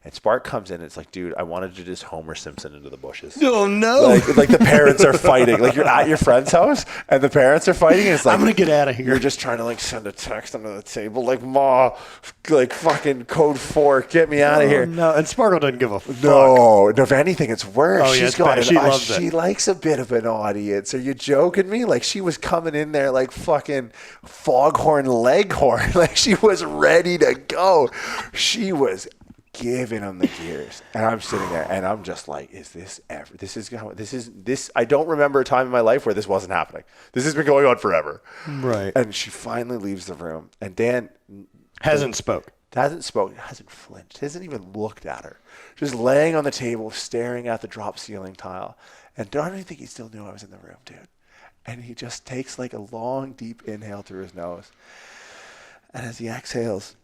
And Spark comes in, and it's like, dude, I wanted to just Homer Simpson into the bushes. Oh, no. Like the parents are fighting. Like, you're at your friend's house, and the parents are fighting, and it's like, I'm going to get out of here. You're just trying to, like, send a text under the table, like, Ma, like, fucking code 4, get me out of here. No, and Sparkle doesn't give a fuck. No, if anything, it's worse. Oh, yeah, She's got she loves it. She likes a bit of an audience. Are you joking me? Like, she was coming in there like fucking foghorn leghorn. Like, she was ready to go. She was giving him the gears, and I'm sitting there, and I'm just like, "Is this ever? This? I don't remember a time in my life where this wasn't happening. This has been going on forever." Right. And she finally leaves the room, and Dan hasn't spoken, hasn't flinched, hasn't even looked at her, just laying on the table, staring at the drop ceiling tile. And I don't even think he still knew I was in the room, dude. And he just takes like a long, deep inhale through his nose, and as he exhales,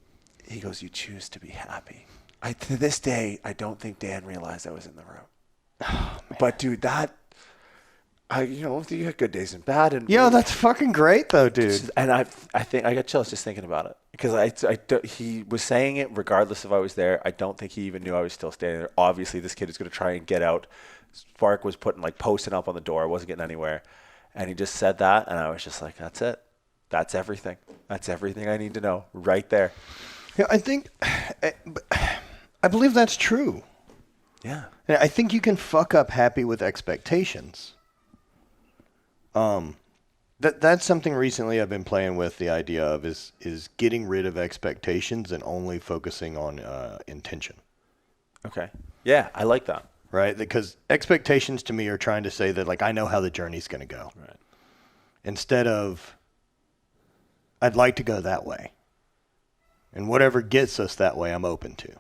he goes, "You choose to be happy." To this day, I don't think Dan realized I was in the room. Oh, but dude, you had good days and bad. And yeah, that's fucking great though, dude. And I think I got chills just thinking about it, because he was saying it regardless if I was there. I don't think he even knew I was still standing there. Obviously, this kid is going to try and get out. Spark was posting up on the door. I wasn't getting anywhere, and he just said that, and I was just like, "That's it. That's everything. That's everything I need to know right there." Yeah, I believe that's true. Yeah. And I think you can fuck up happy with expectations. That's something recently I've been playing with, the idea of is getting rid of expectations and only focusing on intention. Okay. Yeah, I like that. Right? Because expectations to me are trying to say that, like, I know how the journey's going to go. Right. Instead of, I'd like to go that way. And whatever gets us that way, I'm open to.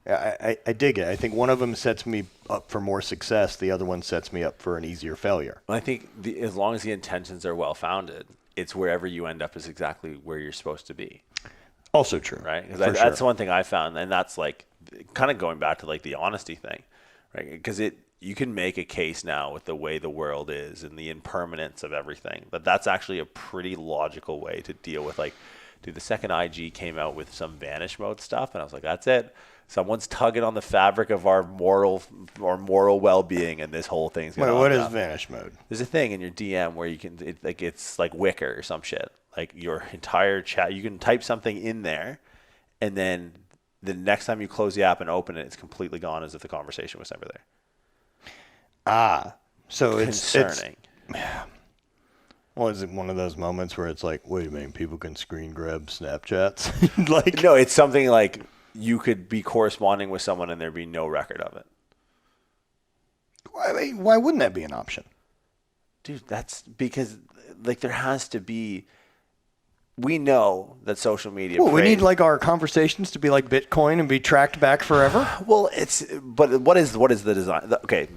I dig it. I think one of them sets me up for more success. The other one sets me up for an easier failure. I think as long as the intentions are well-founded, it's wherever you end up is exactly where you're supposed to be. Also true. Right? Because that's one thing I found, and that's like kind of going back to like the honesty thing, right? Because you can make a case now with the way the world is and the impermanence of everything, but that's actually a pretty logical way to deal with, like, dude, the second IG came out with some vanish mode stuff, and I was like, that's it. Someone's tugging on the fabric of our moral well-being, and this whole thing's going to What is vanish mode? There's a thing in your DM where you can, it's like Wicker or some shit. Like, your entire chat, you can type something in there, and then the next time you close the app and open it, it's completely gone, as if the conversation was never there. So concerning. Well, is it one of those moments where it's like, wait a minute, people can screen grab Snapchats? Like, no, it's something like you could be corresponding with someone and there be no record of it. Why wouldn't that be an option? Dude, that's because, like, there has to be. We know that social media. Well, we need, like, our conversations to be like Bitcoin and be tracked back forever. Well, but what is the design? Okay,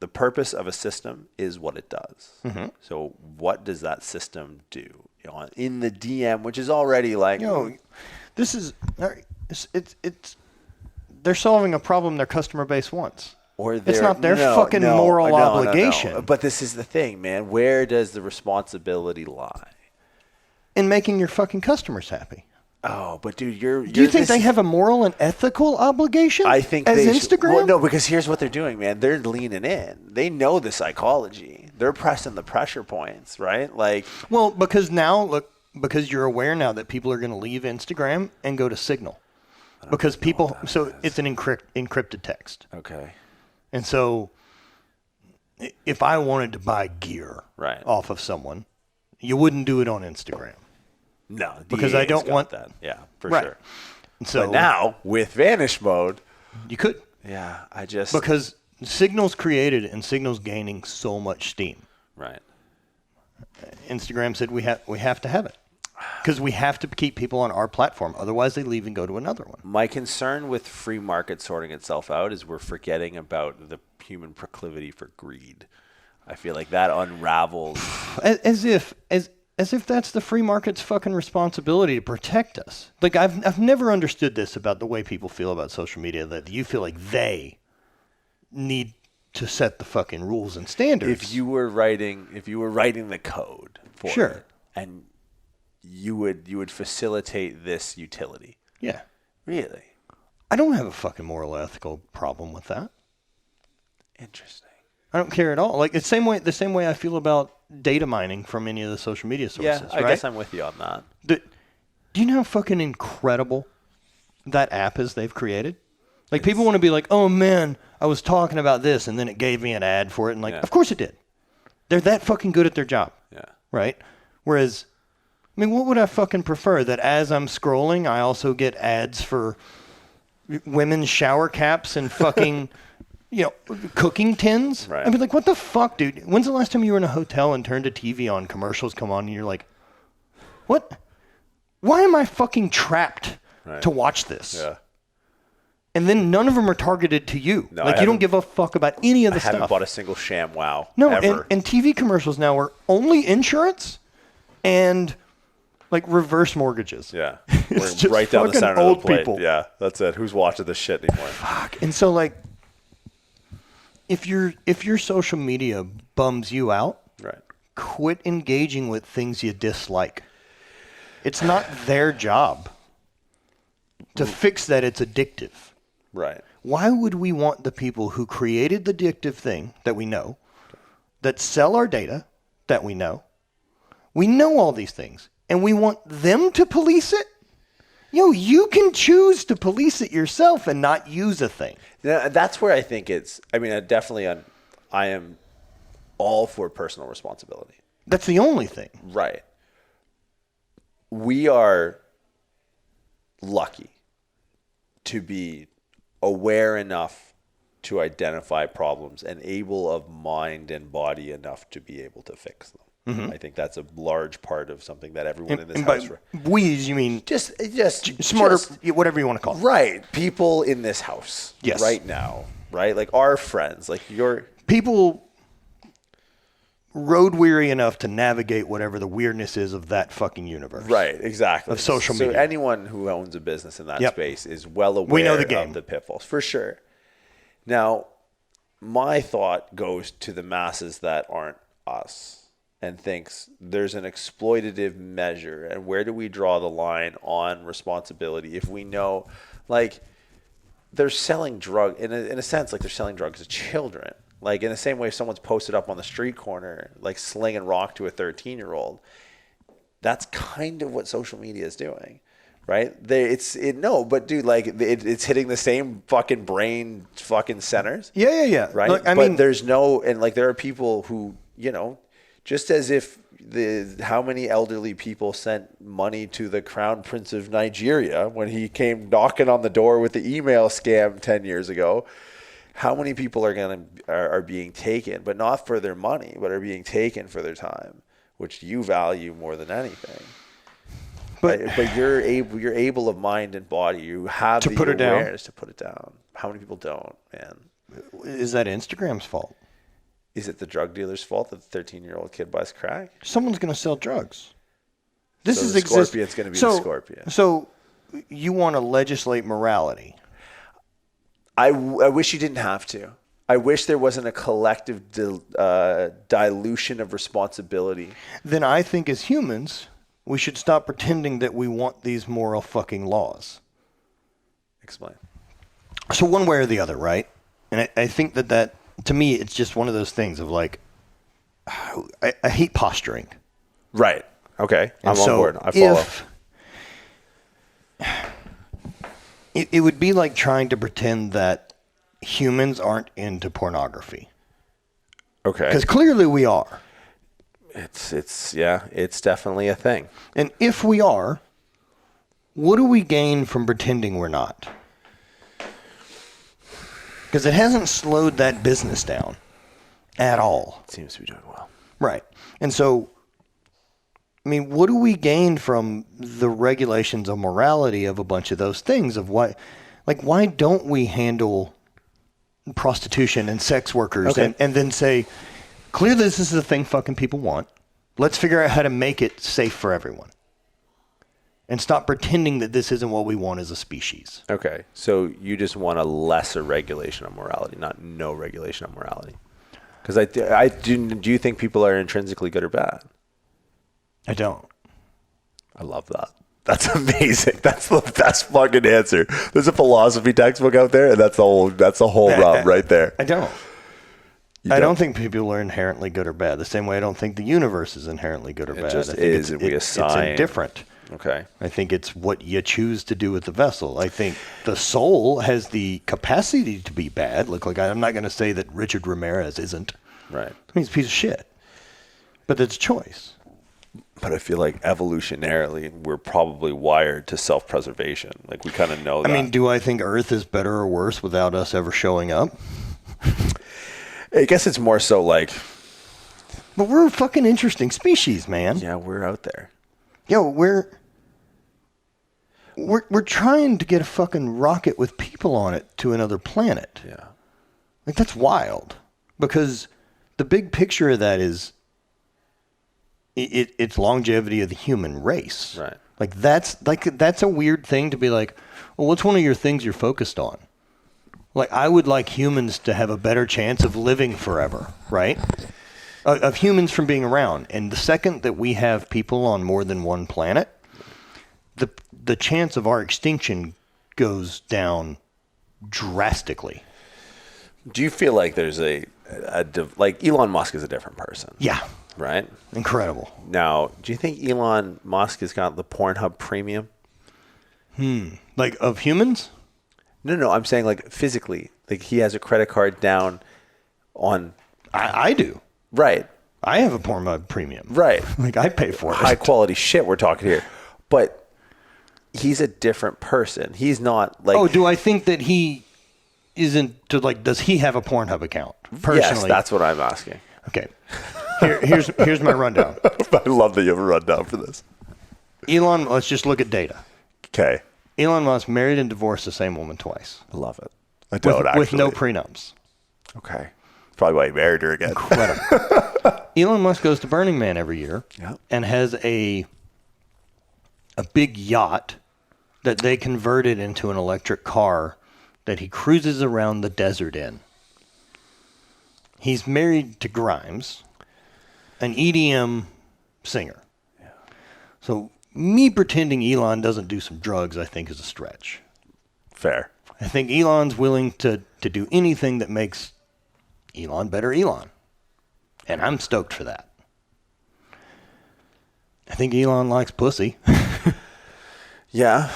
the purpose of a system is what it does. Mm-hmm. So what does that system do? In the DM, which is already like, this is it's they're solving a problem their customer base wants. Or it's not their fucking moral obligation. No. But this is the thing, man. Where does the responsibility lie? In making your fucking customers happy. Oh, but dude, you're. Do you think they have a moral and ethical obligation? I think as they Instagram. Well, no, because here's what they're doing, man. They're leaning in. They know the psychology. They're pressing the pressure points, right? Like, well, because now look, because you're aware now that people are going to leave Instagram and go to Signal, because people. So it's an encrypted text. Okay. And so, if I wanted to buy gear Right. off of someone, you wouldn't do it on Instagram. No, Because I don't want that. Yeah, for right. sure. So But now with Vanish mode, you could, yeah, I just because Signal's created and Signal's gaining so much steam. right. Instagram said we have to have it because we have to keep people on our platform. Otherwise, they leave and go to another one. My concern with free market sorting itself out is we're forgetting about the human proclivity for greed. I feel like that unravels. As if that's the free market's fucking responsibility to protect us. Like I've never understood this about the way people feel about social media, that you feel like they need to set the fucking rules and standards. If you were writing the code for Sure. it, and you would facilitate this utility. Yeah. Really? I don't have a fucking moral ethical problem with that. Interesting. I don't care at all. Like the same way I feel about data mining from any of the social media sources. Yeah, I right? guess I'm with you on that. Do you know how fucking incredible that app is they've created? Like people want to be like, oh man, I was talking about this and then it gave me an ad for it. And like, Yeah. Of course it did. They're that fucking good at their job. Yeah. Right? Whereas, I mean, what would I fucking prefer? That as I'm scrolling, I also get ads for women's shower caps and fucking, cooking tins? Right. I'd be like, what the fuck, dude? When's the last time you were in a hotel and turned a TV on, commercials come on, and you're like, what? Why am I fucking trapped to watch this? Yeah. And then none of them are targeted to you. No, like, you don't give a fuck about any of the I stuff. haven't bought a single sham wow. No, ever. and TV commercials now are only insurance and like reverse mortgages. Yeah. It's We're just right down the fucking center old of the plate. people. Yeah, that's it. Who's watching this shit anymore? Fuck. And so like, if your social media bums you out, Right. quit engaging with things you dislike. It's not their job to fix that it's addictive. Right. Why would we want the people who created the addictive thing that we know, that sell our data that we know all these things, and we want them to police it? You can choose to police it yourself and not use a thing. Yeah, that's where I think I am all for personal responsibility. That's the only thing. Right. We are lucky to be aware enough to identify problems and able of mind and body enough to be able to fix them. Mm-hmm. I think that's a large part of something that everyone in this house. We, you mean Just smarter, whatever you want to call it. Right. People in this house Yes. right now, right? Like our friends, like your people road weary enough to navigate whatever the weirdness is of that fucking universe. right, exactly. Of social So media. anyone who owns a business in that Yep. space is well aware We know the game. of the pitfalls, for sure. Now, my thought goes to the masses that aren't us and thinks there's an exploitative measure, and where do we draw the line on responsibility if we know, like, they're selling drug in a sense, like they're selling drugs to children. Like in the same way, if someone's posted up on the street corner, like slinging rock to a 13-year-old, that's kind of what social media is doing, right? But dude, like it's hitting the same fucking brain fucking centers. Yeah. Right. Look, But there's no, and like there are people who, just as if how many elderly people sent money to the Crown Prince of Nigeria when he came knocking on the door with the email scam 10 years ago. How many people are being taken, but not for their money, but are being taken for their time, which you value more than anything. But you're able of mind and body. You have the awareness to put it down. How many people don't, man? Is that Instagram's fault? Is it the drug dealer's fault that the 13-year-old kid buys crack? Someone's going to sell drugs. This So is the scorpion's going to be the scorpion. So you want to legislate morality? I wish you didn't have to. I wish there wasn't a collective dilution of responsibility. Then I think as humans, we should stop pretending that we want these moral fucking laws. Explain. So one way or the other, right? And I think that to me, it's just one of those things of like, I hate posturing. Right. Okay. I'm so on board. I follow. It would be like trying to pretend that humans aren't into pornography. Okay. Because clearly we are. It's definitely a thing. And if we are, what do we gain from pretending we're not? Because it hasn't slowed that business down at all. It seems to be doing well. Right. And so, I mean, what do we gain from the regulations of morality of a bunch of those things? Of why don't we handle prostitution and sex workers and then say, clearly this is the thing fucking people want. Let's figure out how to make it safe for everyone. And stop pretending that this isn't what we want as a species. Okay. So you just want a lesser regulation on morality, not no regulation on morality. Because do you think people are intrinsically good or bad? I don't. I love that. That's amazing. That's the best fucking answer. There's a philosophy textbook out there, and that's the whole rub right there. I don't. I don't think people are inherently good or bad. The same way I don't think the universe is inherently good or bad. It just I think is, and we assign. It's indifferent. Okay. I think it's what you choose to do with the vessel. I think the soul has the capacity to be bad. Like I'm not going to say that Richard Ramirez isn't. Right. I mean, he's a piece of shit. But it's a choice. But I feel like evolutionarily, we're probably wired to self-preservation. Like we kind of know that. I mean, do I think Earth is better or worse without us ever showing up? I guess it's more so like. But we're a fucking interesting species, man. Yeah, we're out there. Yo, we're trying to get a fucking rocket with people on it to another planet. Yeah. Like that's wild. Because the big picture of that is it's longevity of the human race. Right. That's a weird thing to be like, well, what's one of your things you're focused on? Like I would like humans to have a better chance of living forever, right? Of humans from being around. And the second that we have people on more than one planet, the chance of our extinction goes down drastically. Do you feel like there's like Elon Musk is a different person? Yeah. Right? Incredible. Now, do you think Elon Musk has got the Pornhub premium? Like of humans? No, I'm saying like physically. Like he has a credit card down on... I do. Right. I have a Pornhub premium. Right. Like I pay for it. High quality shit we're talking here. But he's a different person. He's not like... Oh, do I think that he isn't... does he have a Pornhub account? Personally? Yes, that's what I'm asking. Okay. Here's my rundown. I love that you have a rundown for this. Elon, let's just look at data. Okay. Elon Musk married and divorced the same woman twice. I love it. I don't actually. With no prenups. Okay. Probably why he married her again. Incredible. Elon Musk goes to Burning Man every year and has a big yacht that they converted into an electric car that he cruises around the desert in. He's married to Grimes, an EDM singer. Yeah. So me pretending Elon doesn't do some drugs, I think, is a stretch. Fair. I think Elon's willing to do anything that makes Elon better Elon. And I'm stoked for that. I think Elon likes pussy. Yeah.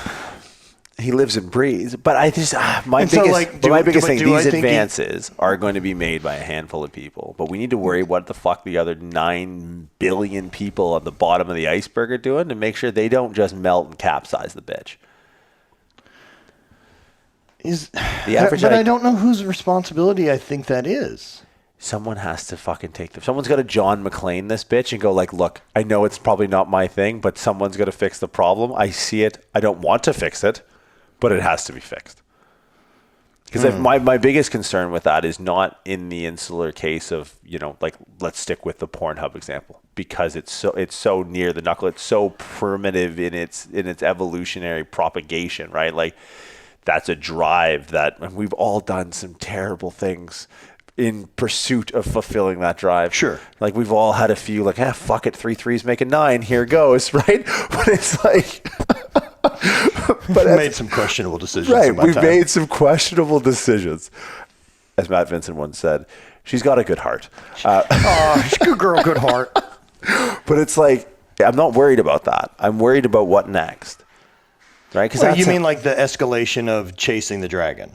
He lives and breathes. But I just, my biggest thing, these advances are going to be made by a handful of people. But we need to worry what the fuck the other 9 billion people at the bottom of the iceberg are doing to make sure they don't just melt and capsize the bitch. I don't know whose responsibility I think that is. Someone has to fucking someone's got to John McClane this bitch and go like, look, I know it's probably not my thing, but someone's got to fix the problem. I see it. I don't want to fix it, but it has to be fixed. Because my biggest concern with that is not in the insular case of, like, let's stick with the Pornhub example, because it's so near the knuckle. It's so primitive in its evolutionary propagation, right? Like, that's a drive that, and we've all done some terrible things in pursuit of fulfilling that drive. Sure. Like we've all had a few like, fuck it, 3 3s make a 9, here goes, right? But it's like but made some questionable decisions. Right. In my We've time. made some questionable decisions. As Matt Vincent once said, she's got a good heart. She's a good girl, good heart. But it's like, I'm not worried about that. I'm worried about what next. Right? Well, you mean like the escalation of chasing the dragon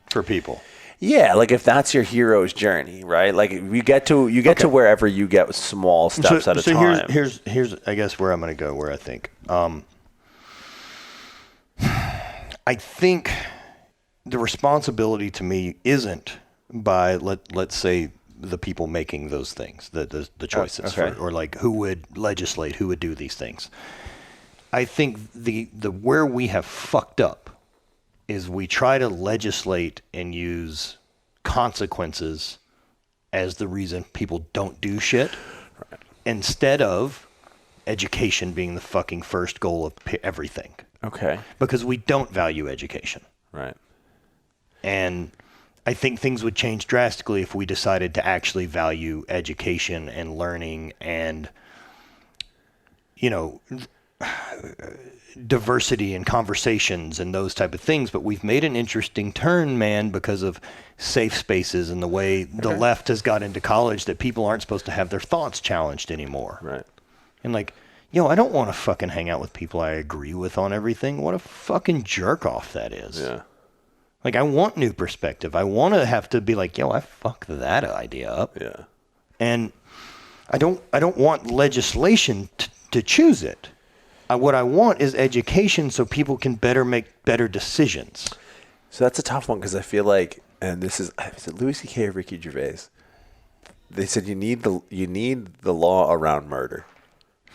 for people? Yeah, like if that's your hero's journey, right? Like you get to wherever you get with small steps at a time. Here's I guess where I'm going to go. Where I think, I think the responsibility to me isn't by let's say the people making those things, the choices, or like who would legislate, who would do these things. I think the where we have fucked up is we try to legislate and use consequences as the reason people don't do shit, instead of education being the fucking first goal of everything. Okay. Because we don't value education. Right. And I think things would change drastically if we decided to actually value education and learning and, diversity and conversations and those type of things. But we've made an interesting turn, man, because of safe spaces and the way the left has got into college that people aren't supposed to have their thoughts challenged anymore. Right. And like, I don't want to fucking hang out with people I agree with on everything. What a fucking jerk off that is. Yeah. Like, I want new perspective. I want to have to be like, I fucked that idea up. Yeah. And I don't want legislation to choose it. What I want is education so people can make better decisions. So that's a tough one because I feel like, and this is it Louis C.K. or Ricky Gervais? They said you need the law around murder.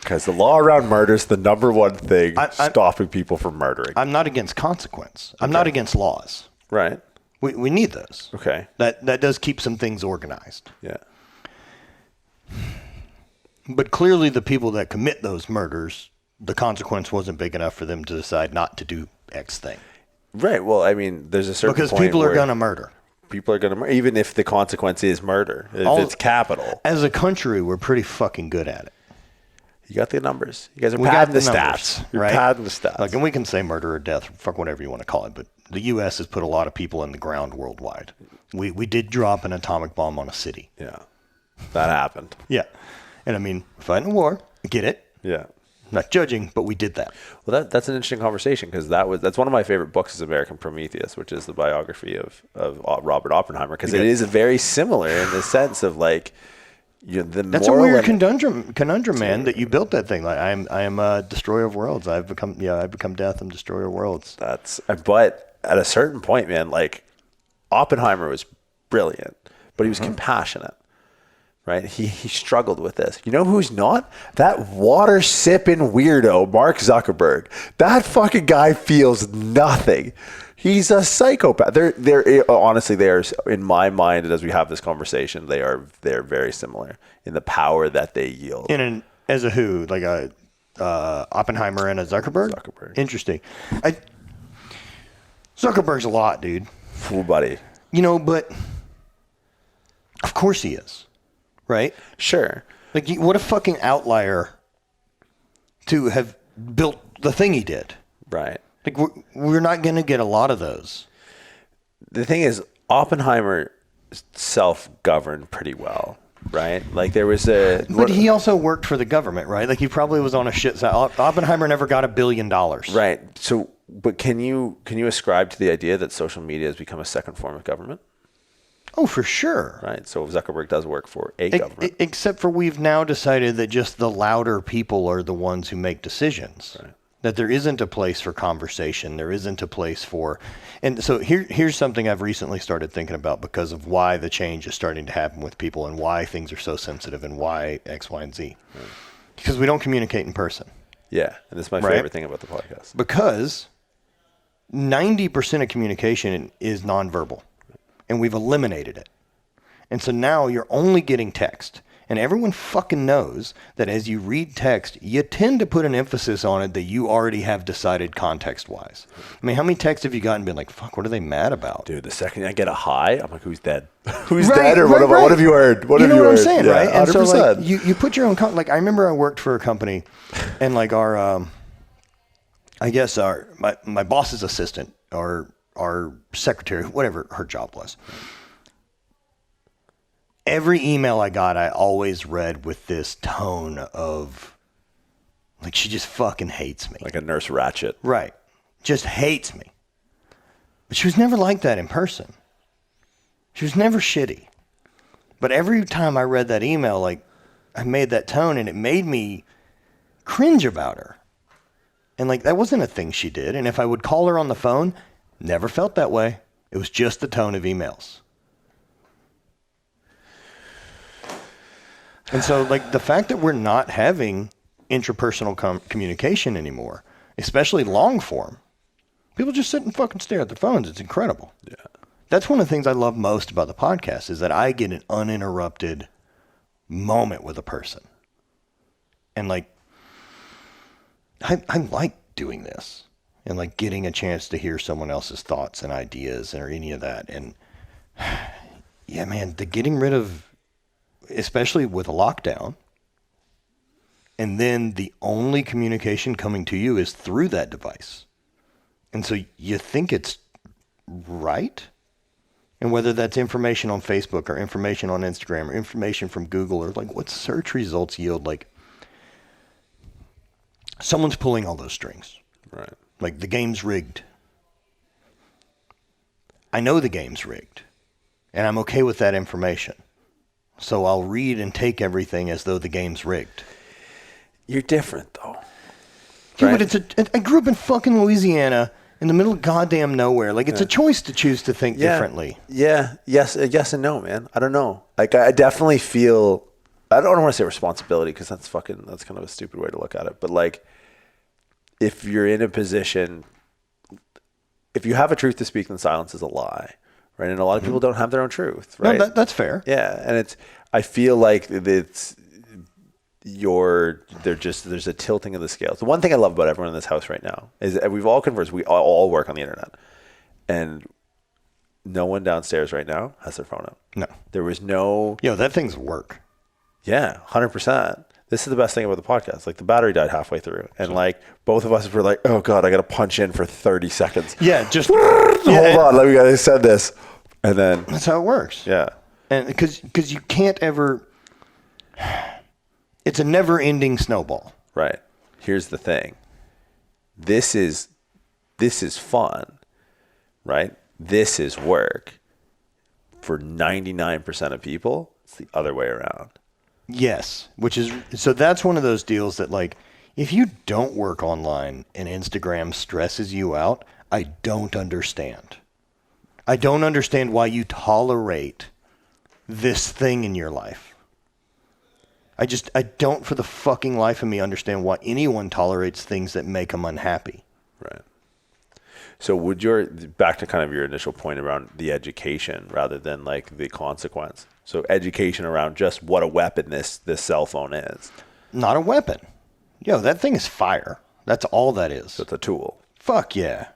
Because the law around murder is the number one thing stopping people from murdering. I'm not against consequence. I'm not against laws. Right. We need those. Okay. That does keep some things organized. Yeah. But clearly the people that commit those murders, the consequence wasn't big enough for them to decide not to do X thing. Right. Well, I mean, there's a certain because point people are where going to murder. People are going to murder, even if the consequence is murder. If it's capital. As a country, we're pretty fucking good at it. You got the numbers. You guys are padding the stats. You're right? padding the stats. Like, and we can say murder or death, fuck whatever you want to call it, but the U.S. has put a lot of people in the ground worldwide. We did drop an atomic bomb on a city. Yeah. That happened. Yeah. And I mean, fighting a war, I get it. Yeah. Not judging, but we did that. Well, that's an interesting conversation because that's one of my favorite books is American Prometheus, which is the biography of Robert Oppenheimer, because it is very similar in the sense of like, that's a weird conundrum, man. That you built that thing. Like I am a destroyer of worlds. I've become death. I'm destroyer of worlds. But at a certain point, man, like Oppenheimer was brilliant, but he was compassionate, right? He struggled with this. You know who's not? That water sipping weirdo, Mark Zuckerberg. That fucking guy feels nothing. He's a psychopath. They're honestly, in my mind, as we have this conversation, they're very similar in the power that they yield. As a who, like a Oppenheimer and a Zuckerberg. Zuckerberg. Interesting. Zuckerberg's a lot, dude. Fool, buddy. But of course he is, right? Sure. Like, what a fucking outlier to have built the thing he did. Right. Like, we're not going to get a lot of those. The thing is, Oppenheimer self-governed pretty well, right? Like, there was But he also worked for the government, right? Like, he probably was on a shit side. Oppenheimer never got $1 billion. Right. So, but can you ascribe to the idea that social media has become a second form of government? Oh, for sure. Right. So Zuckerberg does work for a government. Except for we've now decided that just the louder people are the ones who make decisions. Right. That there isn't a place for conversation. There isn't a place for... And so here's something I've recently started thinking about because of why the change is starting to happen with people and why things are so sensitive and why X, Y, and Z. Right. Because we don't communicate in person. Yeah. And this is my favorite thing about the podcast. Because 90% of communication is nonverbal. And we've eliminated it. And so now you're only getting text. And everyone fucking knows that as you read text, you tend to put an emphasis on it that you already have decided context-wise. I mean, how many texts have you gotten and been like, fuck, what are they mad about? Dude, the second I get a hi, I'm like, who's dead? Who's dead? Or what have you heard? What you have know you what heard? I'm saying, Yeah, right? And 100%. so, like, you put your own... like, I remember I worked for a company, and, like, our... I guess my boss's assistant, or our secretary, whatever her job was. Every email I got, I always read with this tone of, like, she just fucking hates me. Like a Nurse Ratched. Right. Just hates me. But she was never like that in person. She was never shitty. But every time I read that email, like, I made that tone, and it made me cringe about her. And, like, that wasn't a thing she did. And if I would call her on the phone, never felt that way. It was just the tone of emails. And so, like, the fact that we're not having intrapersonal communication anymore, especially long form, people just sit and fucking stare at their phones. It's incredible. Yeah. That's one of the things I love most about the podcast is that I get an uninterrupted moment with a person. And, like, I like doing this and, like, getting a chance to hear someone else's thoughts and ideas or any of that. And, yeah, man, the getting rid of, especially with a lockdown, and then the only communication coming to you is through that device. And so you think it's right? And whether that's information on Facebook or information on Instagram or information from Google or, like, what search results yield, like, someone's pulling all those strings. Right. Like, the game's rigged. I know the game's rigged, and I'm okay with that information. So I'll read and take everything as though the game's rigged. You're different, though. Yeah, Right? but I grew up in fucking Louisiana in the middle of goddamn nowhere. Like, it's a choice to choose to think differently. Yeah. Yes and no, man. I don't know. Like, I definitely feel... I don't want to say responsibility because that's kind of a stupid way to look at it. But, like, if you're in a position... If you have a truth to speak, then silence is a lie. Right, and a lot of people don't have their own truth, right? No, that's fair. Yeah, and I feel like there's a tilting of the scales. The one thing I love about everyone in this house right now is that we've all conversed. We all work on the internet, and no one downstairs right now has their phone out. No. There was no... Yo, that thing's work. Yeah, 100%. This is the best thing about the podcast. Like, the battery died halfway through, and, like, both of us were like, oh, God, I got to punch in for 30 seconds. Yeah, just... Hold on, let me get said this. And then... That's how it works. Yeah. And because you can't ever... It's a never-ending snowball. Right. Here's the thing. This is fun, right? This is work. For 99% of people, it's the other way around. Yes, which is... So that's one of those deals that, like, if you don't work online and Instagram stresses you out, I don't understand. I don't understand why you tolerate this thing in your life. I don't for the fucking life of me understand why anyone tolerates things that make them unhappy. Right. So back to kind of your initial point around the education rather than, like, the consequence. So education around just what a weapon this cell phone is. Not a weapon. Yo, that thing is fire. That's all that is. So it's a tool. Fuck yeah.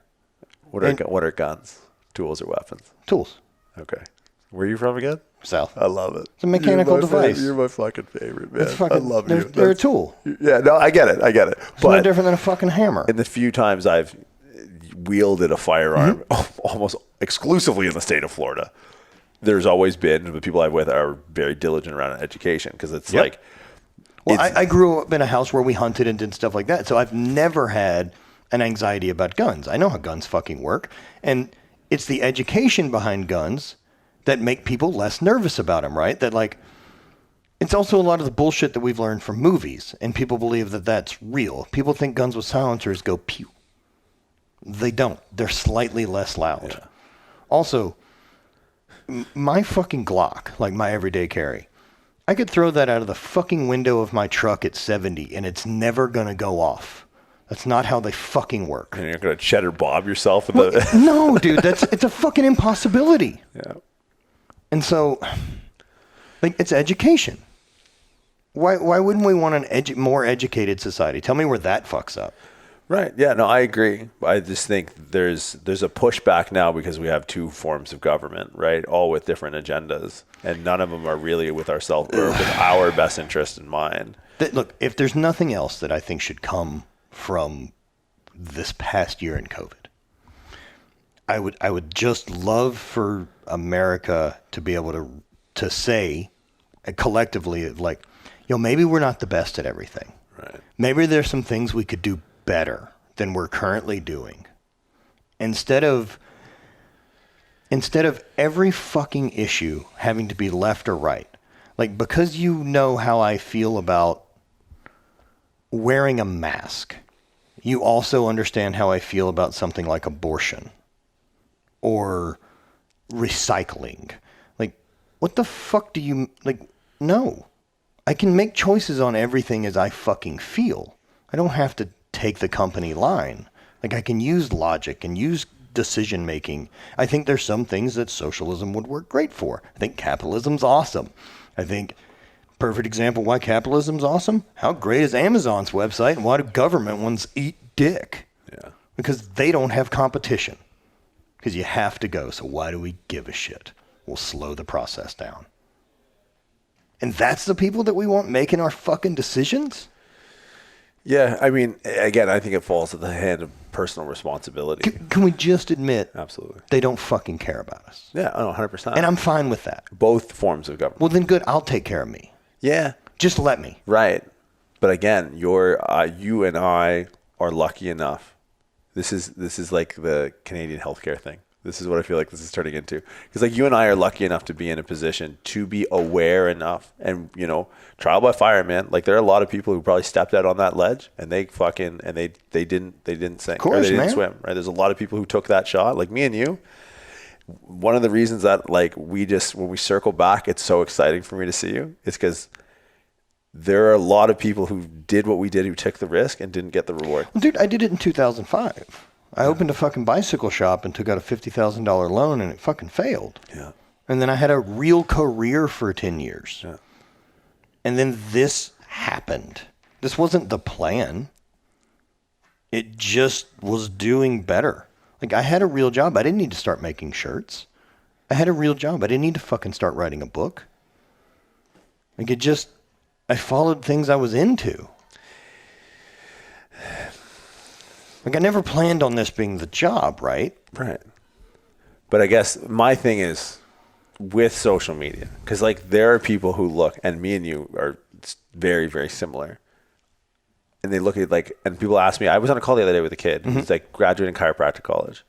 What are guns? Tools or weapons? Tools. Okay. Where are you from again? South. I love it. It's a mechanical device. You're my fucking favorite, man. I love you. They're a tool. Yeah, no, I get it. It's no different than a fucking hammer. In the few times I've wielded a firearm, almost exclusively in the state of Florida, there's always been, the people I'm with are very diligent around education because it's like... Well, I grew up in a house where we hunted and did stuff like that, so I've never had an anxiety about guns. I know how guns fucking work, and it's the education behind guns that make people less nervous about them, right? That, like, it's also a lot of the bullshit that we've learned from movies, and people believe that that's real. People think guns with silencers go pew. They don't. They're slightly less loud. Yeah. Also, my fucking Glock, like my everyday carry, I could throw that out of the fucking window of my truck at 70, and it's never going to go off. That's not how they fucking work. And you're going to cheddar bob yourself with No, dude, it's a fucking impossibility. Yeah. And so, like, it's education. Why wouldn't we want an more educated society? Tell me where that fucks up. Right. Yeah, no, I agree. I just think there's a pushback now because we have two forms of government, right? All with different agendas, and none of them are really with ourselves or with our best interest in mind. Look, if there's nothing else that I think should come from this past year in COVID, I would just love for America to be able to say collectively, like, maybe we're not the best at everything. Right. Maybe there's some things we could do better than we're currently doing. Instead of every fucking issue having to be left or right. Like, because you know how I feel about wearing a mask, you also understand how I feel about something like abortion or recycling. Like, what the fuck do you, like, no. I can make choices on everything as I fucking feel. I don't have to take the company line. Like, I can use logic and use decision making. I think there's some things that socialism would work great for. I think capitalism's awesome. I think perfect example why capitalism's awesome. How great is Amazon's website, and why do government ones eat dick? Yeah. Because they don't have competition. Because you have to go. So why do we give a shit? We'll slow the process down. And that's the people that we want making our fucking decisions? Yeah, I mean, again, I think it falls at the hand of personal responsibility. Can we just admit Absolutely. they don't fucking care about us? Yeah, 100%. And I'm fine with that. Both forms of government. Well, then good, I'll take care of me. Yeah. Just let me. Right. But again, you and I are lucky enough. This is like the Canadian healthcare thing. This is what I feel like this is turning into. Because like you and I are lucky enough to be in a position to be aware enough, and trial by fire, man. Like there are a lot of people who probably stepped out on that ledge and they didn't sink, course, or they didn't man. swim. Right? There's a lot of people who took that shot, like me and you. One of the reasons that like when we circle back, it's so exciting for me to see you. It's because there are a lot of people who did what we did, who took the risk and didn't get the reward. Well, dude, I did it in 2005. I opened a fucking bicycle shop and took out a $50,000 loan, and it fucking failed. Yeah. And then I had a real career for 10 years. Yeah. And then this happened. This wasn't the plan. It just was doing better. Like, I had a real job. I didn't need to start making shirts. I had a real job. I didn't need to fucking start writing a book. Like, I followed things I was into. Like, I never planned on this being the job, right? Right. But I guess my thing is with social media, because like there are people who look, and me and you are very, very similar. And they look at like, and people ask me, I was on a call the other day with a kid who's like graduating chiropractic college.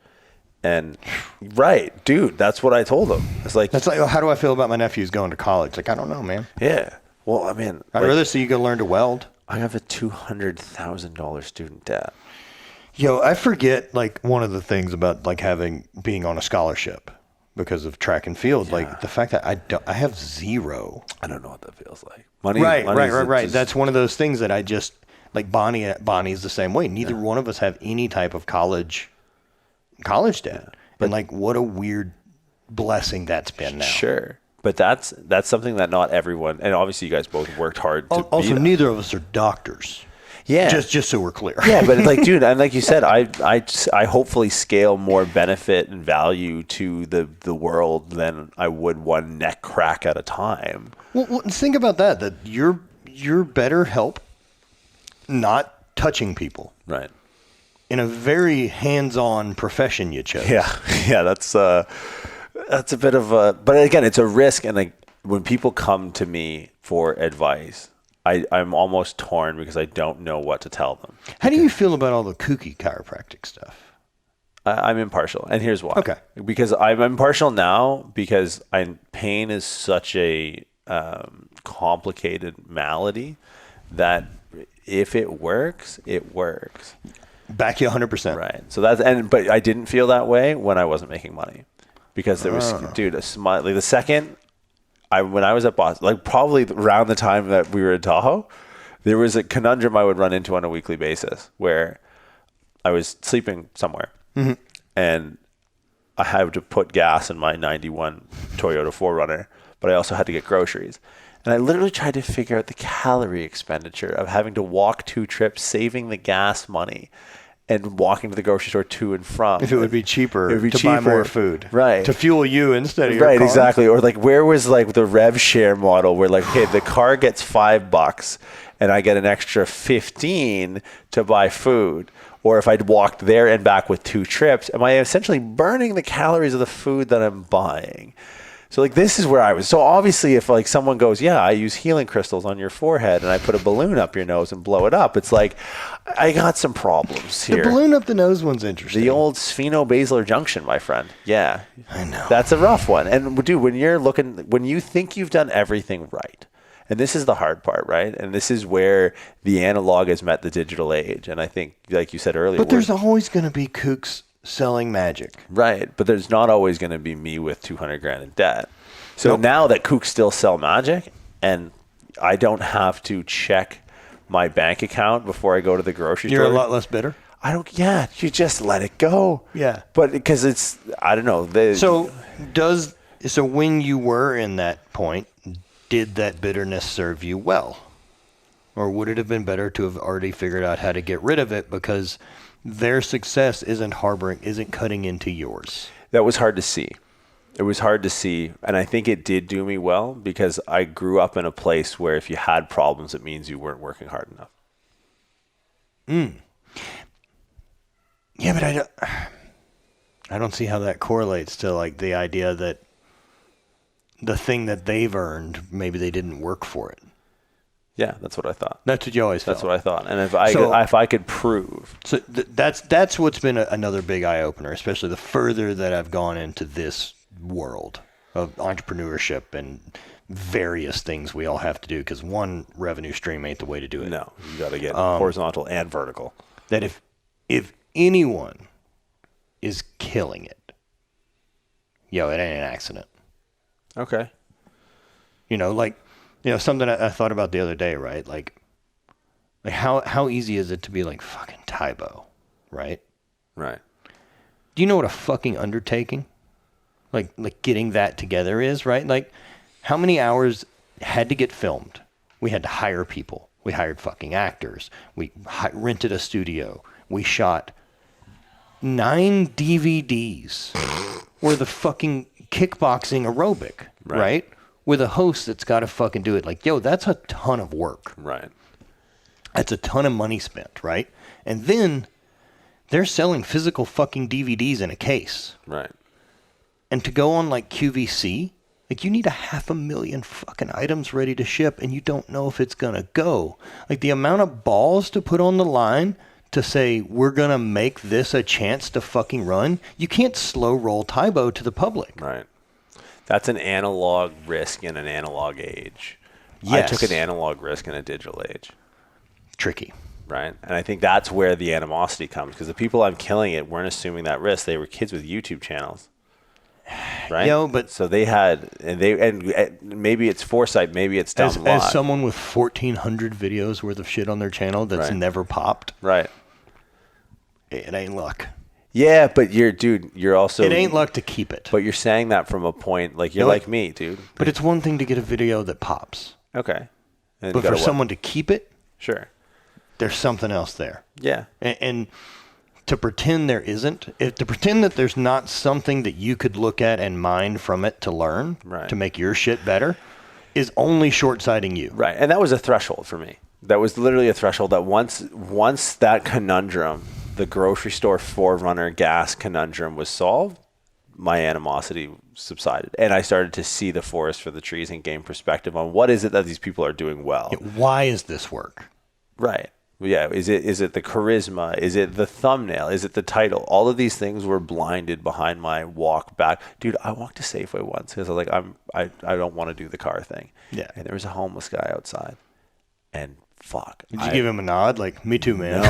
And right, dude, that's what I told him. It's like, That's like, how do I feel about my nephews going to college? Like, I don't know, man. yeah. Well, I mean, I'd rather see you go learn to weld. I have a $200,000 student debt. Yo, I forget like one of the things about like being on a scholarship because of track and field, like the fact that I have zero. I don't know what that feels like. Money, Right. just- That's one of those things that I just like. Bonnie's the same way. Neither one of us have any type of college debt, and like what a weird blessing that's been now. Sure. But that's something that not everyone, and obviously you guys both worked hard to Also, be neither of us are doctors. Yeah. Just so we're clear. Yeah, but it's like, dude, and like you said, I hopefully scale more benefit and value to the world than I would one neck crack at a time. Well, think about that you're better help not touching people. Right. In a very hands-on profession you chose. Yeah. Yeah, that's a bit of a, but again, it's a risk. And like when people come to me for advice, I'm almost torn because I don't know what to tell them. How do you feel about all the kooky chiropractic stuff? I'm impartial, and here's why. Okay. Because I'm impartial now because pain is such a complicated malady that if it works, it works. Back you 100%. Right. So but I didn't feel that way when I wasn't making money, because there was, dude, like the second when I was at Boston, like probably around the time that we were in Tahoe, there was a conundrum I would run into on a weekly basis where I was sleeping somewhere and I had to put gas in my 91 Toyota 4Runner, but I also had to get groceries. And I literally tried to figure out the calorie expenditure of having to walk 2 trips, saving the gas money, and walking to the grocery store to and from. If it would be cheaper to buy more food. Right. To fuel you instead of your Right, car. exactly. Or like, where was like the rev share model where like, hey, the car gets $5 and I get an extra 15 to buy food. Or if I'd walked there and back with 2 trips, am I essentially burning the calories of the food that I'm buying? So like, this is where I was. So obviously if like someone goes, yeah, I use healing crystals on your forehead and I put a balloon up your nose and blow it up, it's like, I got some problems here. The balloon up the nose one's interesting. The old spheno-basilar junction, my friend. Yeah. I know. That's a rough one. And dude, when you think you've done everything right, and this is the hard part, right? And this is where the analog has met the digital age. And I think, like you said earlier. But there's always going to be kooks selling magic. Right. But there's not always going to be me with 200 grand in debt. So now that kooks still sell magic and I don't have to check my bank account before I go to the grocery store. You're a lot less bitter. You just let it go. Yeah. But because it's, I don't know. So when you were in that point, did that bitterness serve you well? Or would it have been better to have already figured out how to get rid of it because their success isn't cutting into yours? That was hard to see. It was hard to see. And I think it did do me well because I grew up in a place where if you had problems, it means you weren't working hard enough. Yeah, but I don't see how that correlates to like the idea that the thing that they've earned, maybe they didn't work for it. Yeah, that's what I thought. That's what you always felt. That's what I thought. And if I could prove. So that's what's been another big eye opener, especially the further that I've gone into this world of entrepreneurship and various things we all have to do because one revenue stream ain't the way to do it. No, you got to get horizontal and vertical. That if anyone is killing it, it ain't an accident. Okay. Something I thought about the other day, right? Like how easy is it to be like fucking Tybo, right? Right. Do you know what a fucking undertaking, like getting that together is, right? Like how many hours had to get filmed? We had to hire people. We hired fucking actors. We rented a studio. We shot 9 DVDs worth of fucking kickboxing aerobic, right? With a host that's got to fucking do it. Like, that's a ton of work. Right. That's a ton of money spent, right? And then they're selling physical fucking DVDs in a case. Right. And to go on like QVC, like you need 500,000 fucking items ready to ship and you don't know if it's going to go. Like the amount of balls to put on the line to say, we're going to make this a chance to fucking run. You can't slow roll Tybo to the public. Right. That's an analog risk in an analog age. Yes. I took an analog risk in a digital age. Tricky. Right. And I think that's where the animosity comes because the people I'm killing it weren't assuming that risk. They were kids with YouTube channels. Right. But so they had, and maybe it's foresight, maybe it's down the line. As someone with 1,400 videos worth of shit on their channel that's never popped. Right. It ain't luck. Yeah, but you're also... It ain't luck to keep it. But you're saying that from a point, like, you're like me, dude. But it's one thing to get a video that pops. Okay. And but for someone to keep it... Sure. There's something else there. Yeah. And to pretend there isn't, to pretend that there's not something that you could look at and mine from it to learn, to make your shit better, is only short-sighting you. Right. And that was a threshold for me. That was literally a threshold that once that conundrum... the grocery store forerunner gas conundrum was solved, my animosity subsided. And I started to see the forest for the trees and gain perspective on what is it that these people are doing well. Why is this work? Right. Yeah. Is it the charisma? Is it the thumbnail? Is it the title? All of these things were blinded behind my walk back. Dude, I walked to Safeway once because I was like, I don't want to do the car thing. Yeah. And there was a homeless guy outside. And fuck. Did you give him a nod? Like, me too, man.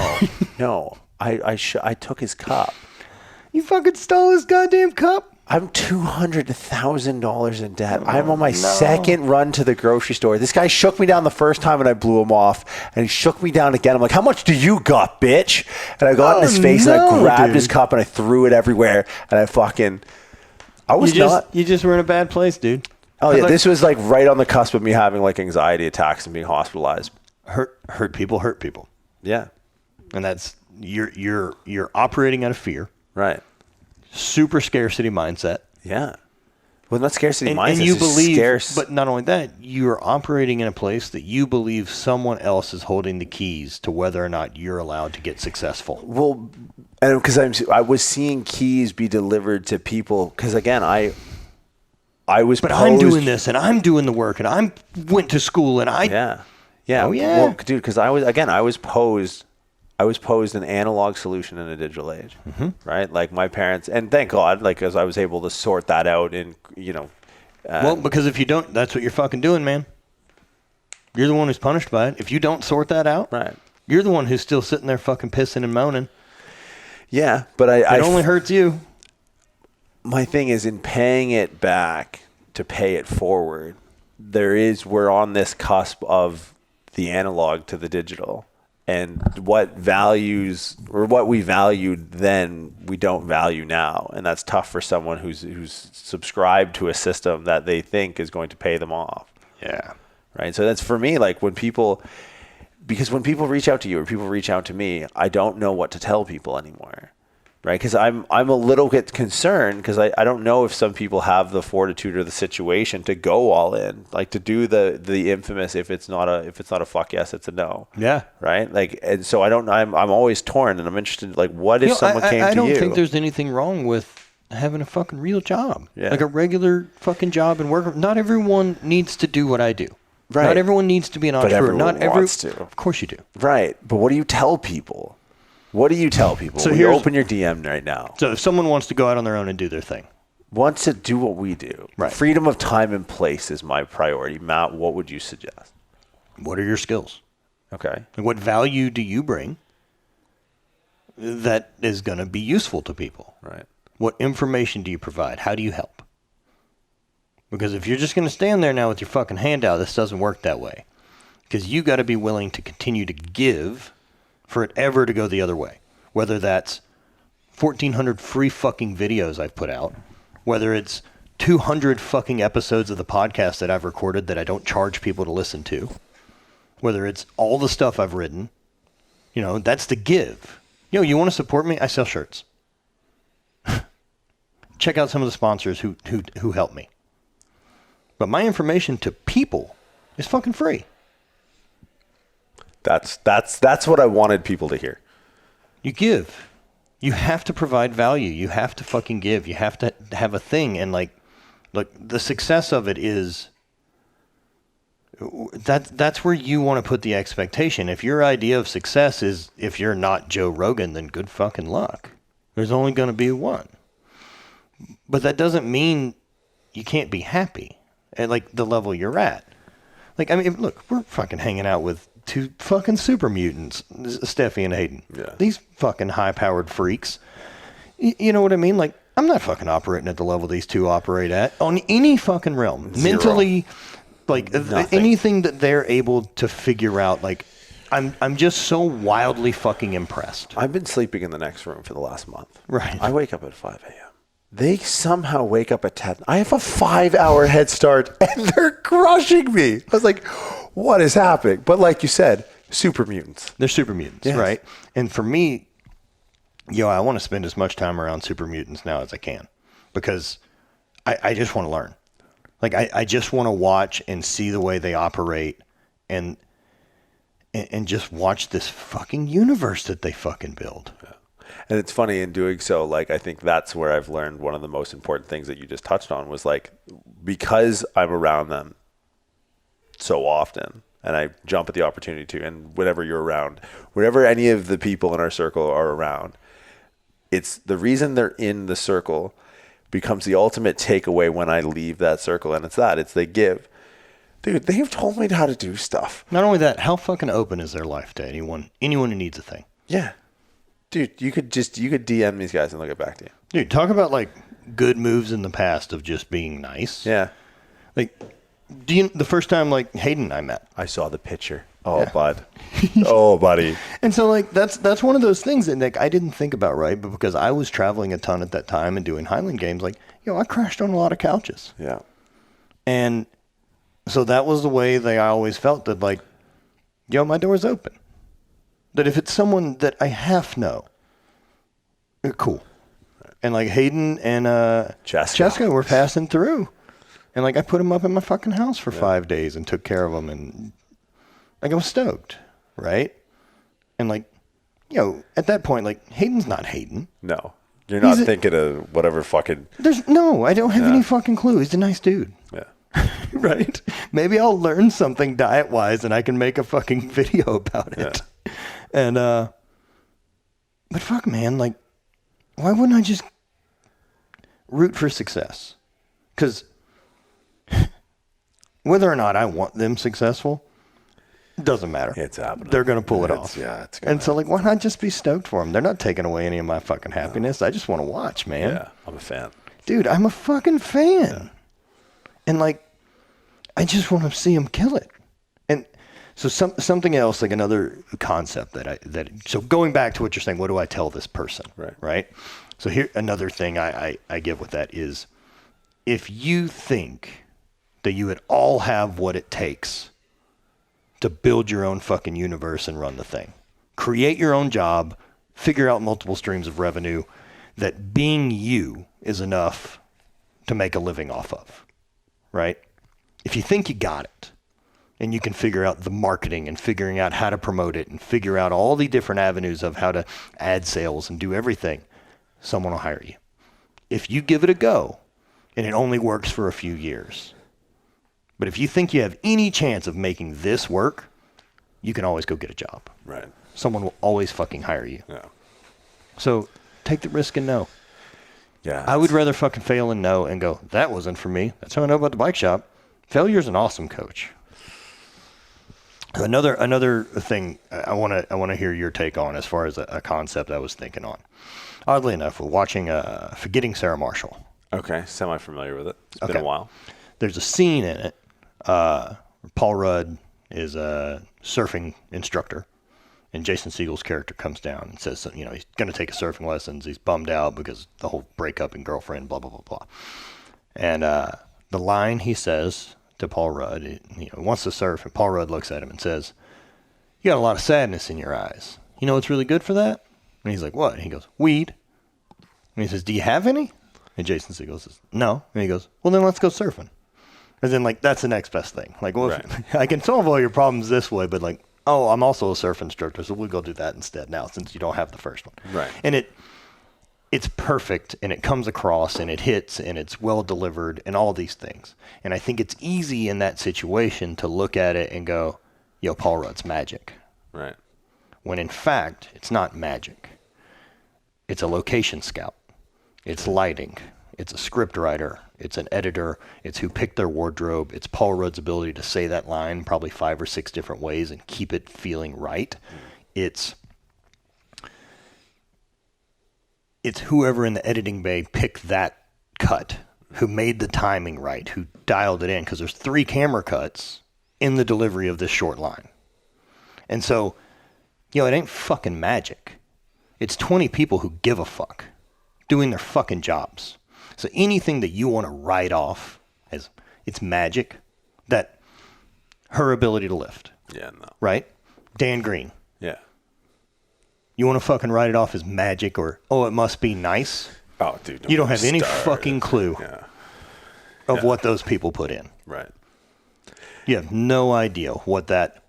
No. I took his cup. You fucking stole his goddamn cup? I'm $200 to $1,000 in debt. I'm on my second run to the grocery store. This guy shook me down the first time and I blew him off. And he shook me down again. I'm like, how much do you got, bitch? And I got in his face and I grabbed his cup and I threw it everywhere. And I was You just were in a bad place, dude. Oh yeah, like, this was like right on the cusp of me having like anxiety attacks and being hospitalized. hurt people. Yeah. And that's you're operating out of fear. Right. Super scarcity mindset. Yeah. Well, not scarcity mindset. And you believe, scarce. but not only that, you're operating in a place that you believe someone else is holding the keys to whether or not you're allowed to get successful. Well, and because I was seeing keys be delivered to people. Because again, I was. But posed, I'm doing this, and I'm doing the work, and I went to school, and I. Yeah. Yeah. Oh yeah. Well, dude, because I was posed an analog solution in a digital age, right? Like my parents, and thank God, like as I was able to sort that out, and Well, because if you don't, that's what you're fucking doing, man. You're the one who's punished by it. If you don't sort that out, right, you're the one who's still sitting there fucking pissing and moaning. Yeah, but it only hurts you. My thing is in paying it back to pay it forward. We're on this cusp of the analog to the digital. And what values or what we valued then, we don't value now, and that's tough for someone who's subscribed to a system that they think is going to pay them off. Yeah, right. So that's for me. Like because when people reach out to you or people reach out to me, I don't know what to tell people anymore, right? Because I'm a little bit concerned because I don't know if some people have the fortitude or the situation to go all in, like to do the infamous if it's not a fuck yes, it's a no. Yeah. Right. Like, and so I'm always torn, and I'm interested. Like, what if someone came to you? I don't think there's anything wrong with having a fucking real job, like a regular fucking job and work. Not everyone needs to do what I do. Right. Not everyone needs to be an entrepreneur. But everyone wants to. Of course you do. Right. But what do you tell people? What do you tell people? So you open your DM right now. So if someone wants to go out on their own and do their thing. Wants to do what we do. Right. Freedom of time and place is my priority. Matt, what would you suggest? What are your skills? Okay. And what value do you bring that is going to be useful to people? Right. What information do you provide? How do you help? Because if you're just going to stand there now with your fucking hand out, this doesn't work that way. Because you got to be willing to continue to give for it ever to go the other way. Whether that's 1,400 free fucking videos I've put out, whether it's 200 fucking episodes of the podcast that I've recorded that I don't charge people to listen to, whether it's all the stuff I've written, that's the give. You want to support me? I sell shirts. Check out some of the sponsors who help me. But my information to people is fucking free. That's what I wanted people to hear. You give. You have to provide value. You have to fucking give. You have to have a thing. And like the success of it is that's where you want to put the expectation. If your idea of success is if you're not Joe Rogan, then good fucking luck. There's only going to be one. But that doesn't mean you can't be happy at like the level you're at. Like, I mean, look, we're fucking hanging out with two fucking super mutants, Steffi and Hayden. Yeah. These fucking high-powered freaks. You know what I mean? Like, I'm not fucking operating at the level these two operate at on any fucking realm. Zero. Mentally, like Nothing. anything that they're able to figure out, like, I'm just so wildly fucking impressed. I've been sleeping in the next room for the last month. Right. I wake up at 5 a.m. They somehow wake up at 10. I have a 5-hour head start, and they're crushing me. I was like, what is happening? But like you said, super mutants. They're super mutants, Yes. right? And for me, I want to spend as much time around super mutants now as I can because I just want to learn. Like, I just want to watch and see the way they operate and just watch this fucking universe that they fucking build. Yeah. And it's funny in doing so, like, I think that's where I've learned one of the most important things that you just touched on was like, because I'm around them so often and I jump at the opportunity to, and whenever you're around, whenever any of the people in our circle are around, it's the reason they're in the circle becomes the ultimate takeaway when I leave that circle. And it's they give. Dude, they've told me how to do stuff. Not only that, how fucking open is their life to anyone who needs a thing? Yeah. Dude, you could DM these guys and they'll get back to you. Dude, talk about like good moves in the past of just being nice. Yeah. Like, the first time like Hayden and I met, I saw the picture. Oh, yeah. Bud. Oh, buddy. And so like that's one of those things that like I didn't think about, right? But because I was traveling a ton at that time and doing Highland games, like, I crashed on a lot of couches. Yeah. And so that was the way I always felt that, like, yo, my door's open. That if it's someone that I half know, cool. And like Hayden and Cheska were passing through. And like I put them up in my fucking house for 5 days and took care of them. And like I was stoked, right? And like, at that point, like Hayden's not Hayden. No. You're not thinking of whatever fucking... I don't have any fucking clue. He's a nice dude. Yeah. Right? Maybe I'll learn something diet-wise and I can make a fucking video about it. Yeah. And, but fuck, man, like, why wouldn't I just root for success? Because whether or not I want them successful, doesn't matter. It's happening. They're going to pull it off. Yeah, it's and so, like, why not just be stoked for them? They're not taking away any of my fucking happiness. I just want to watch, man. Yeah, I'm a fan. Dude, I'm a fucking fan. Yeah. And, like, I just want to see them kill it. And so something else, like another concept so going back to what you're saying, what do I tell this person? Right? So here, another thing I give with that is, if you think that you would all have what it takes to build your own fucking universe and run the thing, create your own job, figure out multiple streams of revenue, that being you is enough to make a living off of, right? If you think you got it, and you can figure out the marketing and figuring out how to promote it and figure out all the different avenues of how to add sales and do everything, someone will hire you. If you give it a go, and it only works for a few years, but if you think you have any chance of making this work, you can always go get a job. Right. Someone will always fucking hire you. Yeah. So take the risk and know. Yeah. I would rather fucking fail and know and go, that wasn't for me. That's how I know about the bike shop. Failure's an awesome coach. Another thing I want to hear your take on as far as a concept I was thinking on. Oddly enough, we're watching Forgetting Sarah Marshall. Okay, semi-familiar with it. It's been a while. There's a scene in it. Paul Rudd is a surfing instructor, and Jason Segel's character comes down and says, he's going to take a surfing lessons. He's bummed out because the whole breakup and girlfriend, blah, blah, blah, blah. And the line he says to Paul Rudd, he wants to surf, and Paul Rudd looks at him and says, you got a lot of sadness in your eyes. You know what's really good for that? And he's like, what? And he goes, weed. And he says, do you have any? And Jason Segel says, no. And he goes, well, then let's go surfing. And then, like, that's the next best thing. Like, well, right. I can solve all your problems this way, but, like, oh, I'm also a surf instructor, so we'll go do that instead now since you don't have the first one. Right. And it's perfect, and it comes across, and it hits, and it's well delivered, and all these things. And I think it's easy in that situation to look at it and go, yo, Paul Rudd's magic. Right. When in fact, it's not magic. It's a location scout. It's lighting. It's a script writer. It's an editor. It's who picked their wardrobe. It's Paul Rudd's ability to say that line probably 5 or 6 different ways and keep it feeling right. It's whoever in the editing bay picked that cut, who made the timing right, who dialed it in, because there's 3 camera cuts in the delivery of this short line. And so, it ain't fucking magic. It's 20 people who give a fuck doing their fucking jobs. So anything that you want to write off as it's magic, that her ability to lift. Yeah, no. Right? Dan Green. Yeah. You want to fucking write it off as magic or, oh, it must be nice? Oh, dude. You don't have any fucking clue of what those people put in. Right. You have no idea what that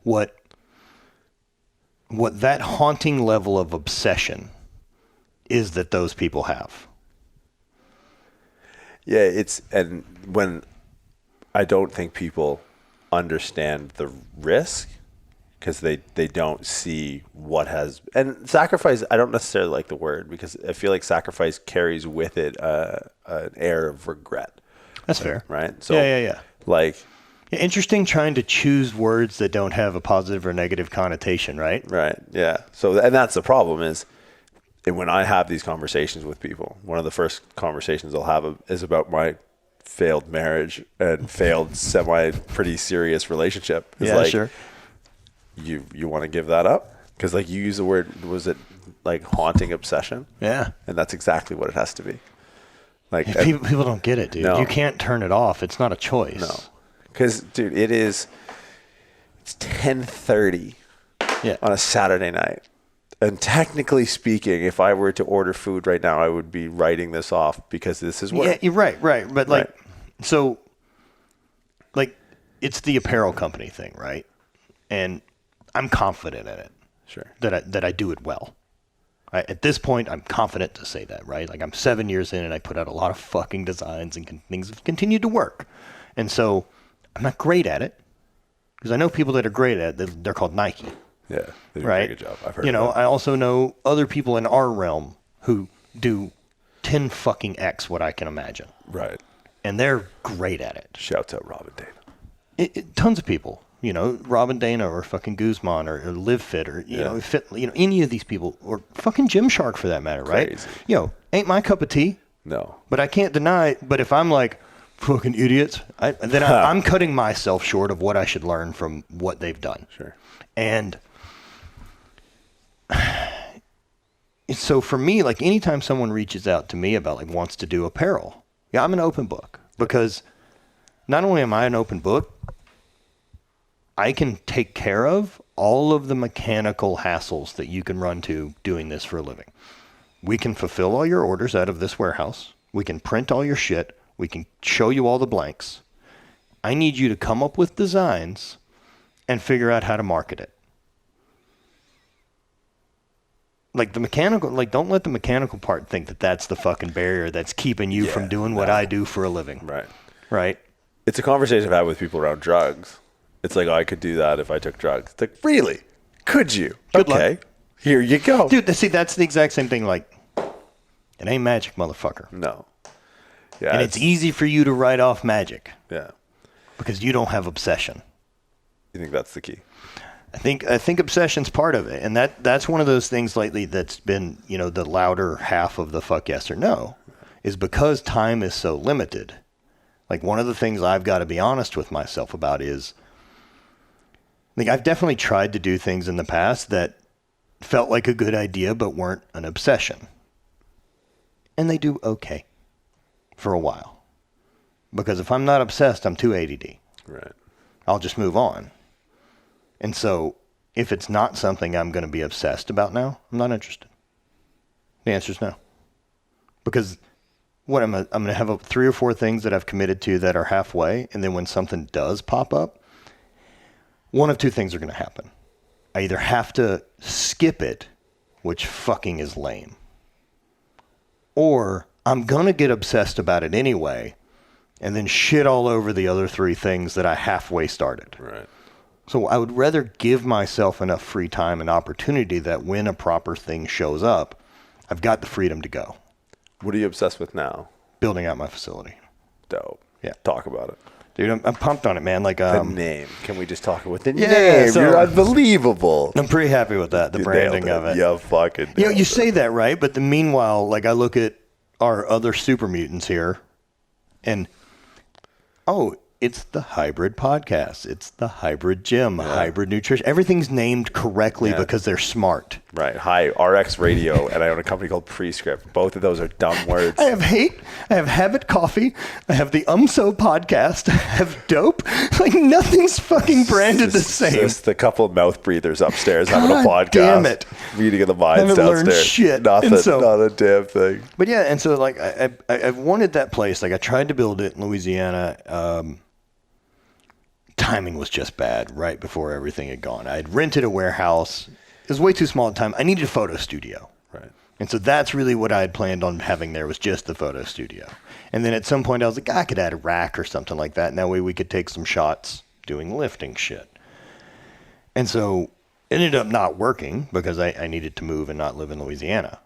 haunting level of obsession is that those people have. Yeah, and when I don't think people understand the risk because they don't see what has, and sacrifice, I don't necessarily like the word because I feel like sacrifice carries with it an air of regret. That's fair. Right? So yeah. Like, interesting trying to choose words that don't have a positive or negative connotation, right? Right. Yeah. So, and that's the problem is, and when I have these conversations with people, one of the first conversations I'll have is about my failed marriage and failed pretty serious relationship. It's like, sure. You want to give that up? Because like you use the word, was it like haunting obsession? Yeah. And that's exactly what it has to be. Like people don't get it, dude. No. You can't turn it off. It's not a choice. No, because dude, it's 10:30 on a Saturday night, and technically speaking, if I were to order food right now, I would be writing this off because this is work. Yeah, you're right. But like, so, like, it's the apparel company thing, right? And I'm confident in it. Sure. That I do it well. At this point, I'm confident to say that, right? Like, I'm 7 years in and I put out a lot of fucking designs and things have continued to work. And so I'm not great at it because I know people that are great at it. They're called Nike. Yeah, they do right? a good job. I've heard. I also know other people in our realm who do 10 fucking X what I can imagine. Right. And they're great at it. Shouts out Rob and Dana. Tons of people. Robin Dana or fucking Guzman or Live Fit or, any of these people or fucking Gymshark for that matter, right? Crazy. Ain't my cup of tea. No. But I can't deny, but if I'm like, fucking idiots, then I'm cutting myself short of what I should learn from what they've done. Sure. And so for me, like anytime someone reaches out to me about like wants to do apparel, I'm an open book because not only am I an open book, I can take care of all of the mechanical hassles that you can run to doing this for a living. We can fulfill all your orders out of this warehouse. We can print all your shit. We can show you all the blanks. I need you to come up with designs and figure out how to market it. Like the mechanical, don't let the mechanical part think that that's the fucking barrier that's keeping you from doing what I do for a living. Right. Right. It's a conversation I've had with people around drugs. It's like, I could do that if I took drugs. It's like, really? Could you? Good okay. luck. Here you go. Dude, see, that's the exact same thing. Like, it ain't magic, motherfucker. No. Yeah. And it's easy for you to write off magic. Yeah. Because you don't have obsession. You think that's the key? I think obsession's part of it. And that's one of those things lately that's been, the louder half of the fuck yes or no is because time is so limited. Like one of the things I've got to be honest with myself about is like I've definitely tried to do things in the past that felt like a good idea but weren't an obsession. And they do okay for a while. Because if I'm not obsessed, I'm too ADD. Right. I'll just move on. And so if it's not something I'm going to be obsessed about now, I'm not interested. The answer is no. Because I'm going to have 3 or 4 things that I've committed to that are halfway. And then when something does pop up, one of 2 things are going to happen. I either have to skip it, which fucking is lame, or I'm going to get obsessed about it anyway and then shit all over the other 3 things that I halfway started. Right. So I would rather give myself enough free time and opportunity that when a proper thing shows up, I've got the freedom to go. What are you obsessed with now? Building out my facility. Dope. Yeah. Talk about it. Dude, I'm pumped on it, man. Like The name. Can we just talk about the Yeah, name? so- You're unbelievable. I'm pretty happy with that, the You branding nailed of it. Yeah, fucking nailed You it. say that, right? But meanwhile, like I look at our other super mutants here and, it's the hybrid podcast. It's the hybrid gym, hybrid nutrition. Everything's named correctly because they're smart. Right. Hi, RX Radio, and I own a company called Prescript. Both of those are dumb words. I have hate. I have Habit Coffee. I have the UMSO podcast. I have Dope. Like nothing's fucking branded the same. Just the couple of mouth breathers upstairs having a God podcast. damn it. Meeting of the minds Haven't learned downstairs. shit. Nothing. And so- Not a damn thing. But yeah, and so like I've wanted that place. Like I tried to build it in Louisiana. Timing was just bad right before everything had gone. I had rented a warehouse. It was way too small at the time. I needed a photo studio. Right. And so that's really what I had planned on having there was just the photo studio. And then at some point I was like, I could add a rack or something like that. And that way we could take some shots doing lifting shit. And so it ended up not working because I needed to move and not live in Louisiana.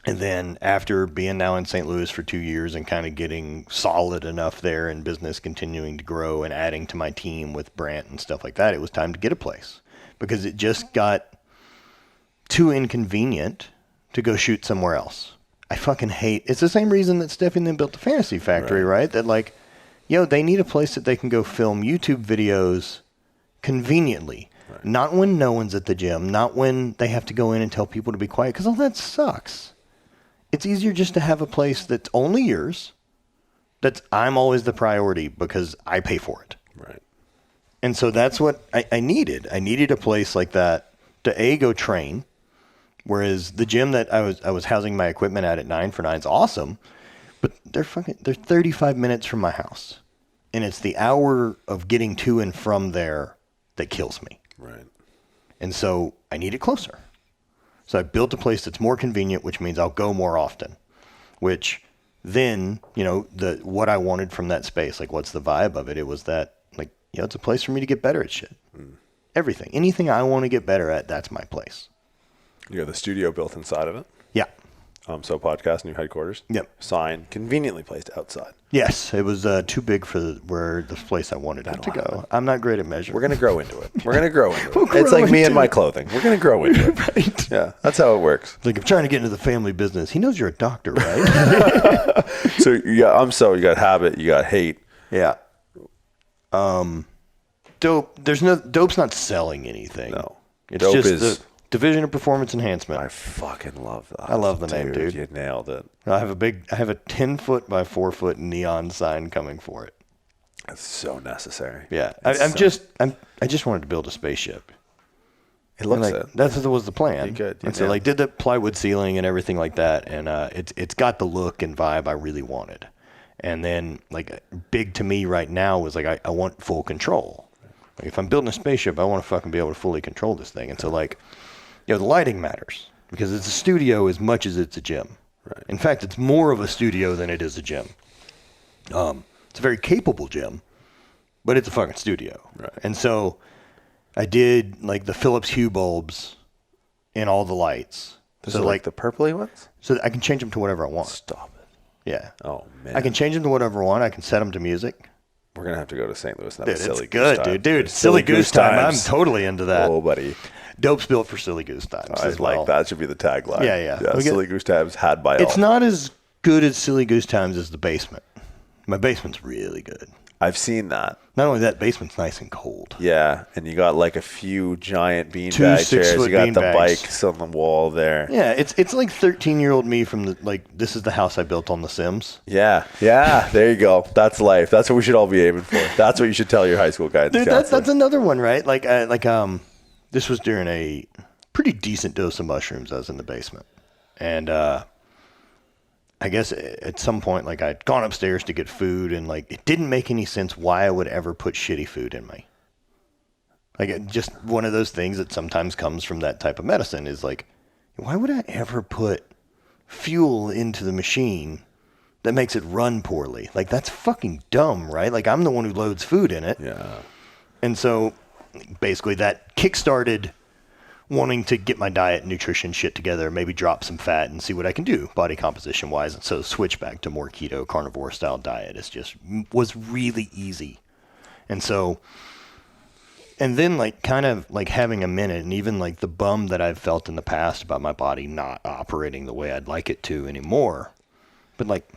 And then after being now in St. Louis for 2 years and kind of getting solid enough there and business continuing to grow and adding to my team with Brant and stuff like that, it was time to get a place because it just got too inconvenient to go shoot somewhere else. I fucking hate, it's the same reason that Steffi and them built the Fantasy Factory, right? That like, they need a place that they can go film YouTube videos conveniently. Right. Not when no one's at the gym, not when they have to go in and tell people to be quiet because all that sucks. it's easier just to have a place that's only yours. I'm always the priority because I pay for it. Right. And so that's what I needed. I needed a place like that to go train. Whereas the gym that I was housing my equipment at 9 for 9 is awesome, but they're 35 minutes from my house. And it's the hour of getting to and from there that kills me. Right. And so I need it closer. So I built a place that's more convenient, which means I'll go more often, which then, what I wanted from that space, like what's the vibe of it? It was that, like, it's a place for me to get better at shit. Everything. Anything I want to get better at, that's my place. You got the studio built inside of it. Yeah. So podcast, new headquarters. Yep. Sign, conveniently placed outside. Yes, it was too big for the place I wanted it to go. I'm not great at measuring. We're going to grow into it. It's like me and my clothing. We're going to grow into it. Right. Yeah, that's how it works. Like, I'm trying to get into the family business. He knows you're a doctor, right? So you got UMSO, you got habit, you got hate. Yeah. Dope. Dope's not selling anything. No. It's Dope just is the Division of Performance Enhancement. I fucking love that. I love the name, dude. You nailed it. I have a 10-foot by 4-foot neon sign coming for it. It's so necessary. Yeah. I just wanted to build a spaceship. It looks like, it. That was the plan. You good. You and so did the plywood ceiling and everything like that, and it's got the look and vibe I really wanted. And then like big to me right now was like I want full control. Like if I'm building a spaceship, I want to fucking be able to fully control this thing. And so like, the lighting matters because it's a studio as much as it's a gym. Right. In fact, it's more of a studio than it is a gym. It's a very capable gym, but it's a fucking studio. Right. And so I did like the Philips Hue bulbs in all the lights. So like the purpley ones? So that I can change them to whatever I want. Stop it. Yeah. Oh, man. I can change them to whatever I want. I can set them to music. We're going to have to go to St. Louis and Dude, have a silly it's good, goose time. dude. Silly goose time. I'm times. totally into that. Oh, buddy. Dope's built for silly goose times I as well. like that. Should be the tagline. Yeah. Silly goose times had by all. It's not as good as silly goose times as the basement. My basement's really good. I've seen that. Not only that, basement's nice and cold. Yeah, and you got like a few giant beanbag 2 chairs. 6-foot You got the beanbags. bikes on the wall there. Yeah, it's like 13-year-old me from this is the house I built on The Sims. Yeah. There you go. That's life. That's what we should all be aiming for. That's what you should tell your high school guidance Dude, counselor. that's another one, right? This was during a pretty decent dose of mushrooms I was in the basement. And I guess at some point, like I'd gone upstairs to get food and like it didn't make any sense why I would ever put shitty food in me. Like just one of those things that sometimes comes from that type of medicine is like, why would I ever put fuel into the machine that makes it run poorly? Like that's fucking dumb, right? Like I'm the one who loads food in it. Yeah. And so basically that kickstarted wanting to get my diet and nutrition shit together, maybe drop some fat and see what I can do body composition wise. And so switch back to more keto carnivore style diet. Was really easy. And so, and then like kind of like having a minute and even like the bum that I've felt in the past about my body not operating the way I'd like it to anymore. But like,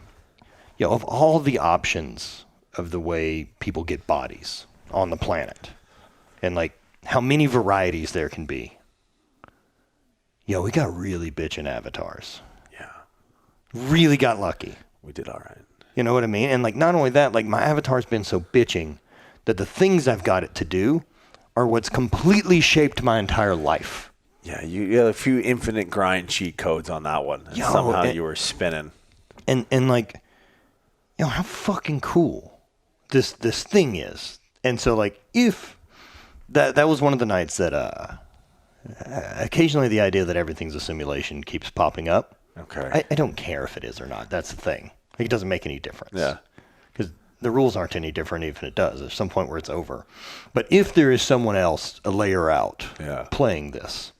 of all the options of the way people get bodies on the planet and like how many varieties there can be, we got really bitchin' avatars. Yeah. Really got lucky. We did all right. You know what I mean? And like, not only that, like my avatar's been so bitching that the things I've got it to do are what's completely shaped my entire life. Yeah, you had a few infinite grind cheat codes on that one. And somehow you were spinning. And like, how fucking cool this thing is. And so like, if that was one of the nights that, occasionally the idea that everything's a simulation keeps popping up. Okay. I don't care if it is or not. That's the thing. Like, it doesn't make any difference. Yeah. Because the rules aren't any different even if it does. There's some point where it's over. But if there is someone else a layer out playing this,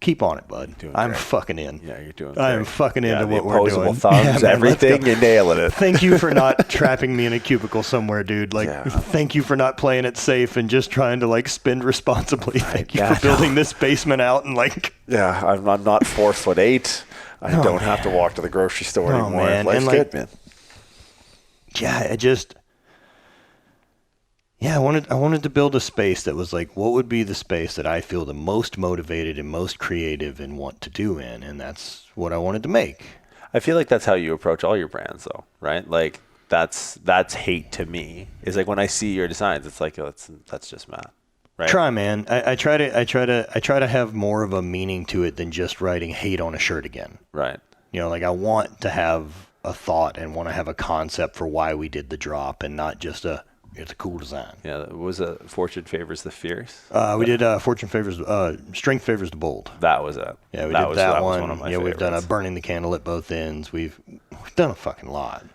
keep on it, bud. I'm fucking in. Yeah, you're doing I am fucking into what we're doing. Opposable thumbs, man, everything, you're nailing it. Thank you for not trapping me in a cubicle somewhere, dude. Like, thank you for not playing it safe and just trying to like spend responsibly. Thank you for building this basement out and like. Yeah, I'm not 4'8". I don't have to walk to the grocery store anymore. Man. Life's and, like, good, man. Yeah, Yeah, I wanted to build a space that was like, what would be the space that I feel the most motivated and most creative and want to do in, and that's what I wanted to make. I feel like that's how you approach all your brands, though, right? Like that's hate to me. Is like when I see your designs, it's like that's just Matt, right? Try, man. I try to have more of a meaning to it than just writing hate on a shirt again. Right. You know, like I want to have a thought and want to have a concept for why we did the drop, and not just it's a cool design. Yeah, it was a Fortune Favors the Fierce. We did Fortune Favors, Strength Favors the Bold. That was it. Yeah, we that did was, that that one. Was one of my yeah, favorites. we've done a burning the candle at both ends. We've done a fucking lot.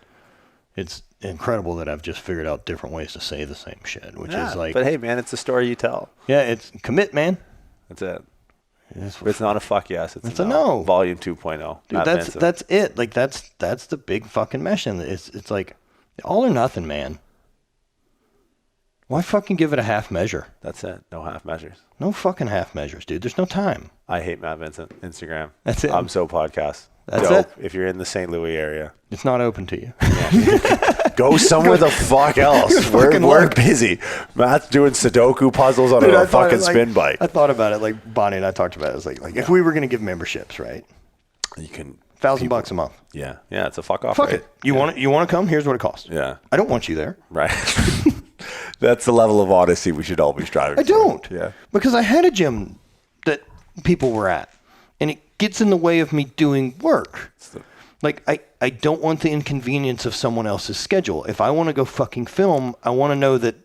It's incredible that I've just figured out different ways to say the same shit, which is like. But hey, man, it's the story you tell. Yeah, it's commit, man. That's it. It's not a fuck yes. It's a no. Volume 2.0. Dude, that's it. Like that's the big fucking mesh. And it's like all or nothing, man. Why fucking give it a half measure? That's it. No half measures. No fucking half measures, dude. There's no time. I hate Matt Vincent. Instagram. That's it. UMSO podcast. That's Dope. it. If you're in the St. Louis area. It's not open to you. Go somewhere the fuck else. We're busy. Matt's doing Sudoku puzzles on a fucking spin bike. I thought about it. Like Bonnie and I talked about it. It's like if we were going to give memberships, right? You can $1,000 a month. Yeah. Yeah. It's a fuck off. Fuck rate. it. You want to come? Here's what it costs. Yeah. I don't want you there. Right. That's the level of honesty we should all be striving for. I don't. Yeah. Because I had a gym that people were at, and it gets in the way of me doing work. Like, I don't want the inconvenience of someone else's schedule. If I want to go fucking film, I want to know that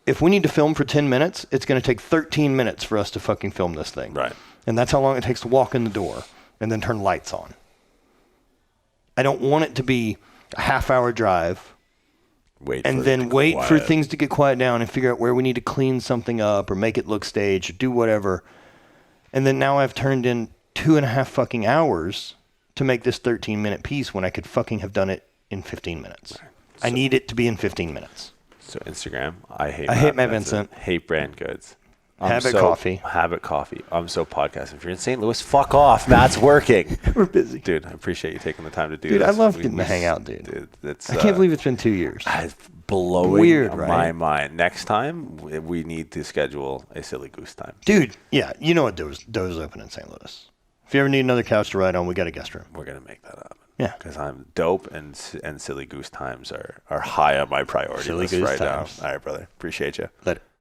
if we need to film for 10 minutes, it's going to take 13 minutes for us to fucking film this thing. Right. And that's how long it takes to walk in the door and then turn lights on. I don't want it to be a half-hour drive wait for things to get quiet down and figure out where we need to clean something up or make it look staged or do whatever. And then now I've turned in 2.5 fucking hours to make this 13-minute piece when I could fucking have done it in 15 minutes. Right. I need it to be in 15 minutes. So Instagram, I hate Matt Vincent. Hate brand goods. Habit Coffee. UMSO podcast. If you're in St. Louis, fuck off. Matt's working. We're busy. Dude, I appreciate you taking the time to do this. Dude, I love getting to hang out, dude. I can't believe it's been 2 years. It's blowing my mind. Next time, we need to schedule a silly goose time. Dude, yeah. You know what doors open in St. Louis. If you ever need another couch to ride on, we got a guest room. We're going to make that up. Yeah. Because I'm dope and silly goose times are high on my priority list right now. All right, brother. Appreciate you. Let it.